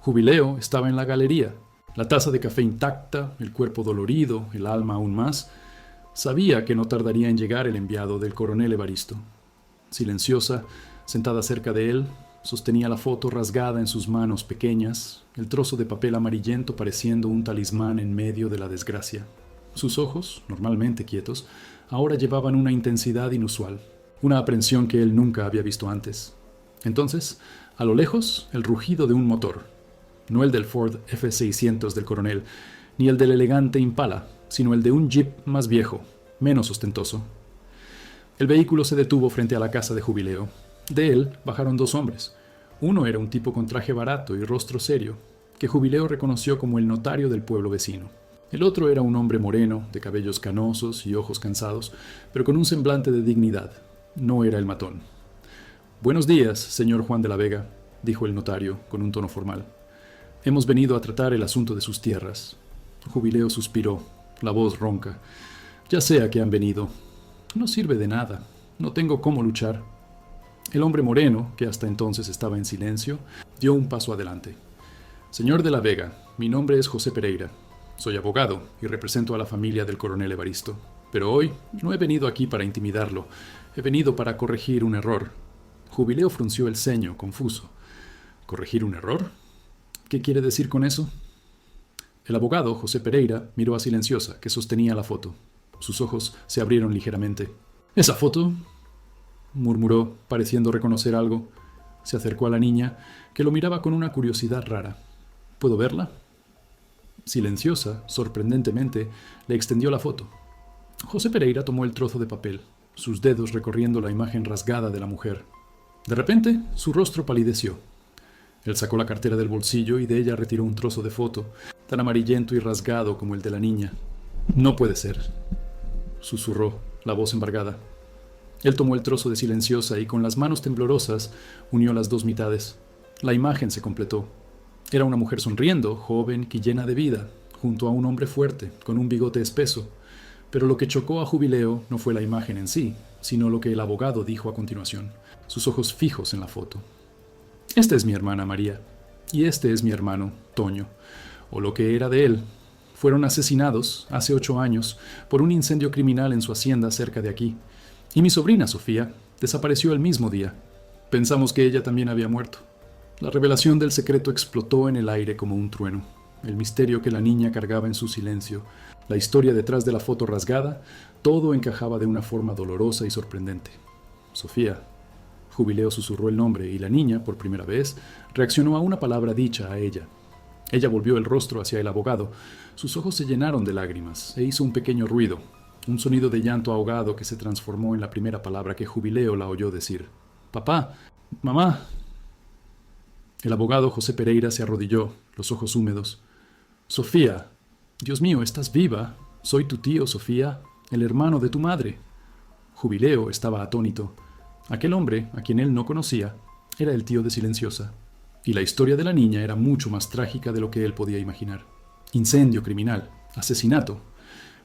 Jubileo estaba en la galería, la taza de café intacta, el cuerpo dolorido, el alma aún más. Sabía que no tardaría en llegar el enviado del coronel Evaristo. Silenciosa, sentada cerca de él, sostenía la foto rasgada en sus manos pequeñas, el trozo de papel amarillento pareciendo un talismán en medio de la desgracia. Sus ojos, normalmente quietos, ahora llevaban una intensidad inusual, una aprensión que él nunca había visto antes. Entonces, a lo lejos, el rugido de un motor. No el del Ford F-600 del coronel, ni el del elegante Impala, sino el de un jeep más viejo, menos ostentoso. El vehículo se detuvo frente a la casa de Jubileo. De él bajaron dos hombres. Uno era un tipo con traje barato y rostro serio, que Jubileo reconoció como el notario del pueblo vecino. El otro era un hombre moreno, de cabellos canosos y ojos cansados, pero con un semblante de dignidad. No era el matón. «Buenos días, señor Juan de la Vega», dijo el notario, con un tono formal. «Hemos venido a tratar el asunto de sus tierras». Jubileo suspiró, la voz ronca. «Ya sé a qué han venido. No sirve de nada. No tengo cómo luchar». El hombre moreno, que hasta entonces estaba en silencio, dio un paso adelante. «Señor de la Vega, mi nombre es José Pereira. Soy abogado y represento a la familia del coronel Evaristo. Pero hoy no he venido aquí para intimidarlo. He venido para corregir un error». Jubileo frunció el ceño, confuso. ¿Corregir un error? ¿Qué quiere decir con eso? El abogado, José Pereira, miró a Silenciosa, que sostenía la foto. Sus ojos se abrieron ligeramente. «¿Esa foto?», murmuró, pareciendo reconocer algo. Se acercó a la niña, que lo miraba con una curiosidad rara. «¿Puedo verla?». Silenciosa, sorprendentemente, le extendió la foto. José Pereira tomó el trozo de papel, sus dedos recorriendo la imagen rasgada de la mujer. De repente, su rostro palideció. Él sacó la cartera del bolsillo y de ella retiró un trozo de foto, tan amarillento y rasgado como el de la niña. «No puede ser», susurró, la voz embargada. Él tomó el trozo de Silenciosa y con las manos temblorosas unió las dos mitades. La imagen se completó. Era una mujer sonriendo, joven y llena de vida, junto a un hombre fuerte, con un bigote espeso. Pero lo que chocó a Jubileo no fue la imagen en sí, sino lo que el abogado dijo a continuación, sus ojos fijos en la foto. «Esta es mi hermana María, y este es mi hermano Toño, o lo que era de él. Fueron asesinados hace 8 años por un incendio criminal en su hacienda cerca de aquí. Y mi sobrina Sofía desapareció el mismo día. Pensamos que ella también había muerto». La revelación del secreto explotó en el aire como un trueno. El misterio que la niña cargaba en su silencio, la historia detrás de la foto rasgada, todo encajaba de una forma dolorosa y sorprendente. «Sofía». Jubileo susurró el nombre y la niña, por primera vez, reaccionó a una palabra dicha a ella. Ella volvió el rostro hacia el abogado. Sus ojos se llenaron de lágrimas e hizo un pequeño ruido, un sonido de llanto ahogado que se transformó en la primera palabra que Jubileo la oyó decir. «Papá, mamá». El abogado José Pereira se arrodilló, los ojos húmedos. «Sofía, Dios mío, ¿estás viva? Soy tu tío, Sofía, el hermano de tu madre». Jubileo estaba atónito. Aquel hombre, a quien él no conocía, era el tío de Silenciosa. Y la historia de la niña era mucho más trágica de lo que él podía imaginar. Incendio criminal, asesinato.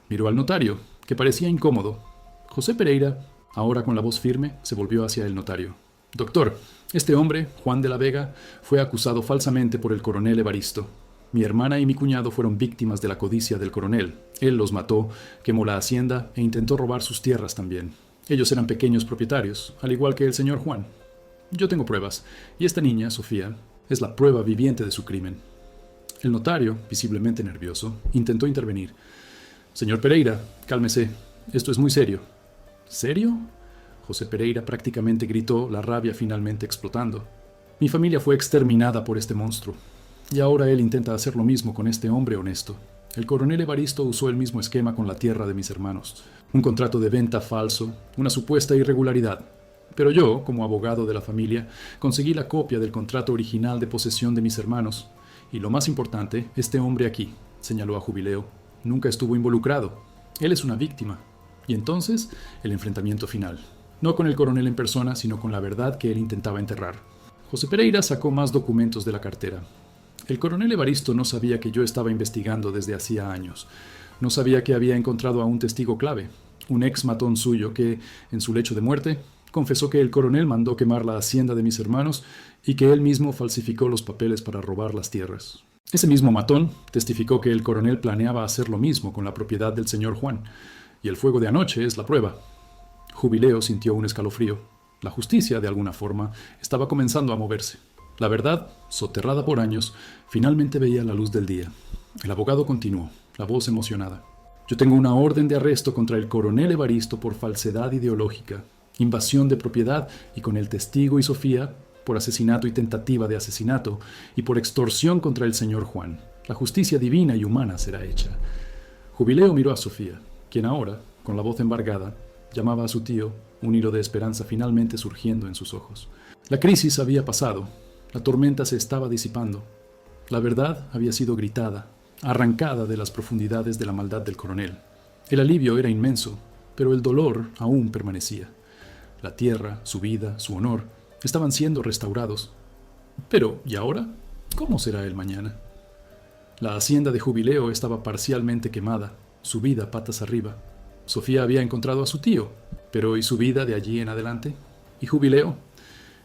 Miró al notario, que parecía incómodo. José Pereira, ahora con la voz firme, se volvió hacia el notario. Doctor, este hombre, Juan de la Vega, fue acusado falsamente por el coronel Evaristo. Mi hermana y mi cuñado fueron víctimas de la codicia del coronel. Él los mató, quemó la hacienda e intentó robar sus tierras también. Ellos eran pequeños propietarios, al igual que el señor Juan. Yo tengo pruebas, y esta niña, Sofía, es la prueba viviente de su crimen. El notario, visiblemente nervioso, intentó intervenir. Señor Pereira, cálmese. Esto es muy serio. ¿Serio? José Pereira prácticamente gritó, la rabia finalmente explotando. Mi familia fue exterminada por este monstruo. Y ahora él intenta hacer lo mismo con este hombre honesto. El coronel Evaristo usó el mismo esquema con la tierra de mis hermanos. Un contrato de venta falso, una supuesta irregularidad. Pero yo, como abogado de la familia, conseguí la copia del contrato original de posesión de mis hermanos. Y lo más importante, este hombre aquí, señaló a Jubileo, nunca estuvo involucrado. Él es una víctima. Y entonces, el enfrentamiento final. No con el coronel en persona, sino con la verdad que él intentaba enterrar. José Pereira sacó más documentos de la cartera. El coronel Evaristo no sabía que yo estaba investigando desde hacía años. No sabía que había encontrado a un testigo clave, un ex matón suyo que, en su lecho de muerte, confesó que el coronel mandó quemar la hacienda de mis hermanos y que él mismo falsificó los papeles para robar las tierras. Ese mismo matón testificó que el coronel planeaba hacer lo mismo con la propiedad del señor Juan, y el fuego de anoche es la prueba. Jubileo sintió un escalofrío. La justicia, de alguna forma, estaba comenzando a moverse. La verdad, soterrada por años, finalmente veía la luz del día. El abogado continuó, la voz emocionada. Yo tengo una orden de arresto contra el coronel Evaristo por falsedad ideológica, invasión de propiedad y con el testigo y Sofía por asesinato y tentativa de asesinato y por extorsión contra el señor Juan. La justicia divina y humana será hecha. Jubileo miró a Sofía, quien ahora, con la voz embargada, llamaba a su tío, un hilo de esperanza finalmente surgiendo en sus ojos. La crisis había pasado. La tormenta se estaba disipando. La verdad había sido gritada, arrancada de las profundidades de la maldad del coronel. El alivio era inmenso, pero el dolor aún permanecía. La tierra, su vida, su honor, estaban siendo restaurados. Pero, ¿y ahora? ¿Cómo será el mañana? La hacienda de Jubileo estaba parcialmente quemada, su vida patas arriba. Sofía había encontrado a su tío, pero ¿y su vida de allí en adelante? ¿Y Jubileo?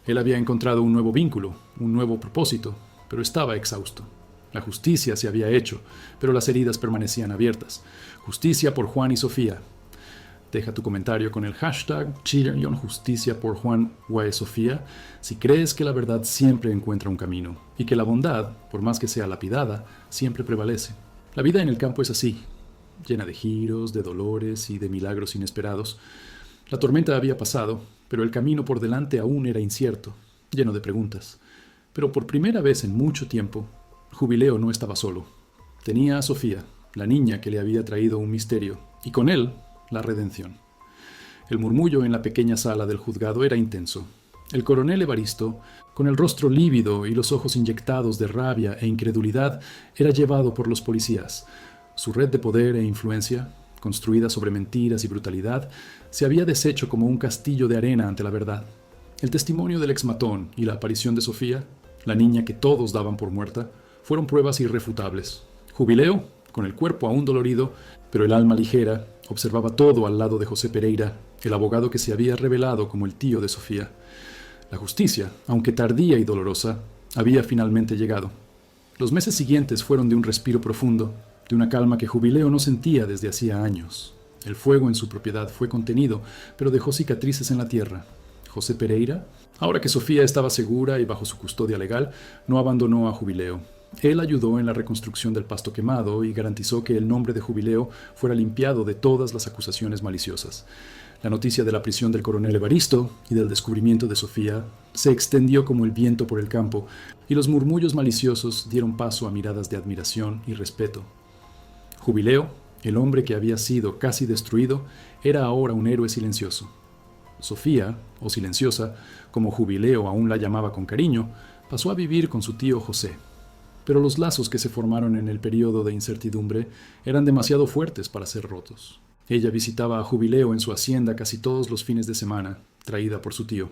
Él había encontrado un nuevo vínculo, un nuevo propósito, pero estaba exhausto. La justicia se había hecho, pero las heridas permanecían abiertas. Justicia por Juan y Sofía. Deja tu comentario con el hashtag #Justicia por Juan Sofía si crees que la verdad siempre encuentra un camino y que la bondad, por más que sea lapidada, siempre prevalece. La vida en el campo es así, llena de giros, de dolores y de milagros inesperados. La tormenta había pasado, pero el camino por delante aún era incierto, lleno de preguntas. Pero por primera vez en mucho tiempo, Jubileo no estaba solo. Tenía a Sofía, la niña que le había traído un misterio, y con él, la redención. El murmullo en la pequeña sala del juzgado era intenso. El coronel Evaristo, con el rostro lívido y los ojos inyectados de rabia e incredulidad, era llevado por los policías. Su red de poder e influencia, construida sobre mentiras y brutalidad, se había deshecho como un castillo de arena ante la verdad. El testimonio del exmatón y la aparición de Sofía, la niña que todos daban por muerta, fueron pruebas irrefutables. Jubileo, con el cuerpo aún dolorido, pero el alma ligera, observaba todo al lado de José Pereira, el abogado que se había revelado como el tío de Sofía. La justicia, aunque tardía y dolorosa, había finalmente llegado. Los meses siguientes fueron de un respiro profundo, de una calma que Jubileo no sentía desde hacía años. El fuego en su propiedad fue contenido, pero dejó cicatrices en la tierra. José Pereira, ahora que Sofía estaba segura y bajo su custodia legal, no abandonó a Jubileo. Él ayudó en la reconstrucción del pasto quemado y garantizó que el nombre de Jubileo fuera limpiado de todas las acusaciones maliciosas. La noticia de la prisión del coronel Evaristo y del descubrimiento de Sofía se extendió como el viento por el campo, y los murmullos maliciosos dieron paso a miradas de admiración y respeto. Jubileo, el hombre que había sido casi destruido, era ahora un héroe silencioso. Sofía, o silenciosa, como Jubileo aún la llamaba con cariño, pasó a vivir con su tío José. Pero los lazos que se formaron en el periodo de incertidumbre eran demasiado fuertes para ser rotos. Ella visitaba a Jubileo en su hacienda casi todos los fines de semana, traída por su tío.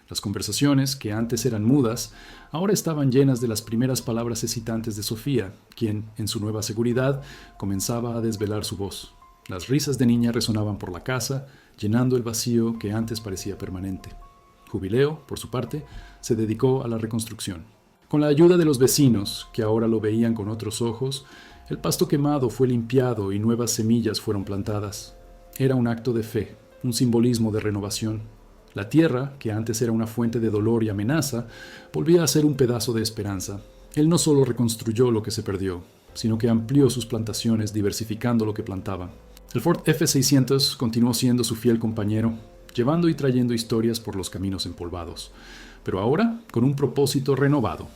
Las conversaciones, que antes eran mudas, ahora estaban llenas de las primeras palabras excitantes de Sofía, quien, en su nueva seguridad, comenzaba a desvelar su voz. Las risas de niña resonaban por la casa, llenando el vacío que antes parecía permanente. Jubileo, por su parte, se dedicó a la reconstrucción. Con la ayuda de los vecinos, que ahora lo veían con otros ojos, el pasto quemado fue limpiado y nuevas semillas fueron plantadas. Era un acto de fe, un simbolismo de renovación. La tierra, que antes era una fuente de dolor y amenaza, volvía a ser un pedazo de esperanza. Él no solo reconstruyó lo que se perdió, sino que amplió sus plantaciones diversificando lo que plantaba. El Ford F-600 continuó siendo su fiel compañero, llevando y trayendo historias por los caminos empolvados, pero ahora con un propósito renovado.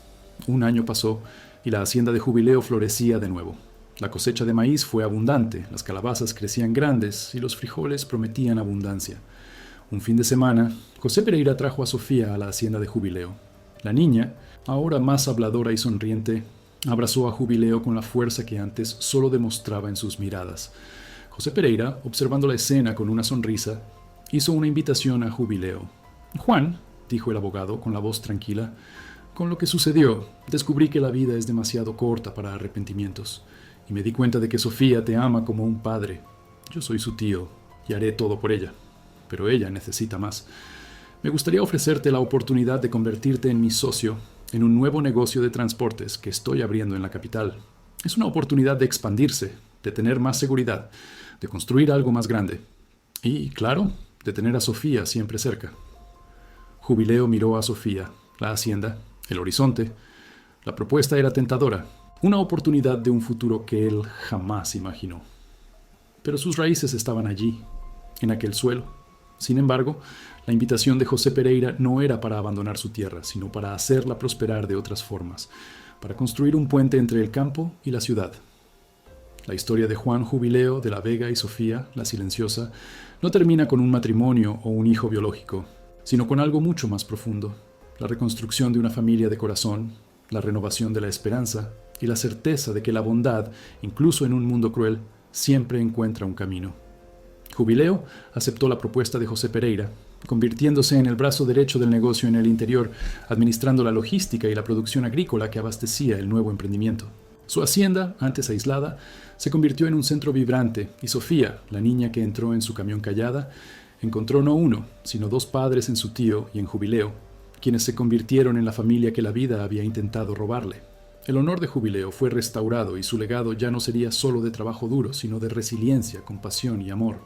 Un año pasó y la hacienda de Jubileo florecía de nuevo. La cosecha de maíz fue abundante, las calabazas crecían grandes y los frijoles prometían abundancia. Un fin de semana, José Pereira trajo a Sofía a la hacienda de Jubileo. La niña, ahora más habladora y sonriente, abrazó a Jubileo con la fuerza que antes solo demostraba en sus miradas. José Pereira, observando la escena con una sonrisa, hizo una invitación a Jubileo. «Juan», dijo el abogado con la voz tranquila, «con lo que sucedió, descubrí que la vida es demasiado corta para arrepentimientos, y me di cuenta de que Sofía te ama como un padre. Yo soy su tío y haré todo por ella, pero ella necesita más. Me gustaría ofrecerte la oportunidad de convertirte en mi socio en un nuevo negocio de transportes que estoy abriendo en la capital. Es una oportunidad de expandirse, de tener más seguridad, de construir algo más grande. Y, claro, de tener a Sofía siempre cerca». Jubileo miró a Sofía, la hacienda, el horizonte. La propuesta era tentadora, una oportunidad de un futuro que él jamás imaginó. Pero sus raíces estaban allí, en aquel suelo. Sin embargo, la invitación de José Pereira no era para abandonar su tierra, sino para hacerla prosperar de otras formas, para construir un puente entre el campo y la ciudad. La historia de Juan Jubileo, de la Vega y Sofía, la silenciosa, no termina con un matrimonio o un hijo biológico, sino con algo mucho más profundo: la reconstrucción de una familia de corazón, la renovación de la esperanza y la certeza de que la bondad, incluso en un mundo cruel, siempre encuentra un camino. Jubileo aceptó la propuesta de José Pereira, convirtiéndose en el brazo derecho del negocio en el interior, administrando la logística y la producción agrícola que abastecía el nuevo emprendimiento. Su hacienda, antes aislada, se convirtió en un centro vibrante, y Sofía, la niña que entró en su camión callada, encontró no uno, sino dos padres en su tío y en Jubileo, quienes se convirtieron en la familia que la vida había intentado robarle. El honor de Jubileo fue restaurado y su legado ya no sería solo de trabajo duro, sino de resiliencia, compasión y amor.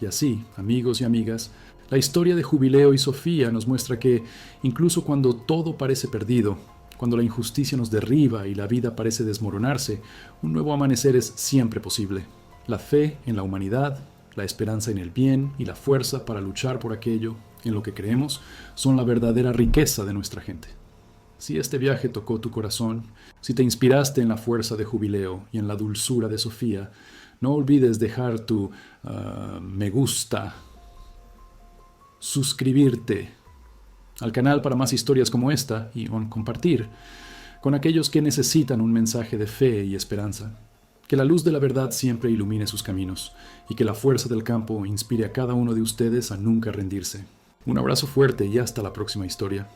Y así, amigos y amigas, la historia de Jubileo y Sofía nos muestra que, incluso cuando todo parece perdido, cuando la injusticia nos derriba y la vida parece desmoronarse, un nuevo amanecer es siempre posible. La fe en la humanidad, la esperanza en el bien y la fuerza para luchar por aquello en lo que creemos son la verdadera riqueza de nuestra gente. Si este viaje tocó tu corazón, si te inspiraste en la fuerza de Jubileo y en la dulzura de Sofía, no olvides dejar tu me gusta, suscribirte al canal para más historias como esta y compartir con aquellos que necesitan un mensaje de fe y esperanza. Que la luz de la verdad siempre ilumine sus caminos y que la fuerza del campo inspire a cada uno de ustedes a nunca rendirse. Un abrazo fuerte y hasta la próxima historia.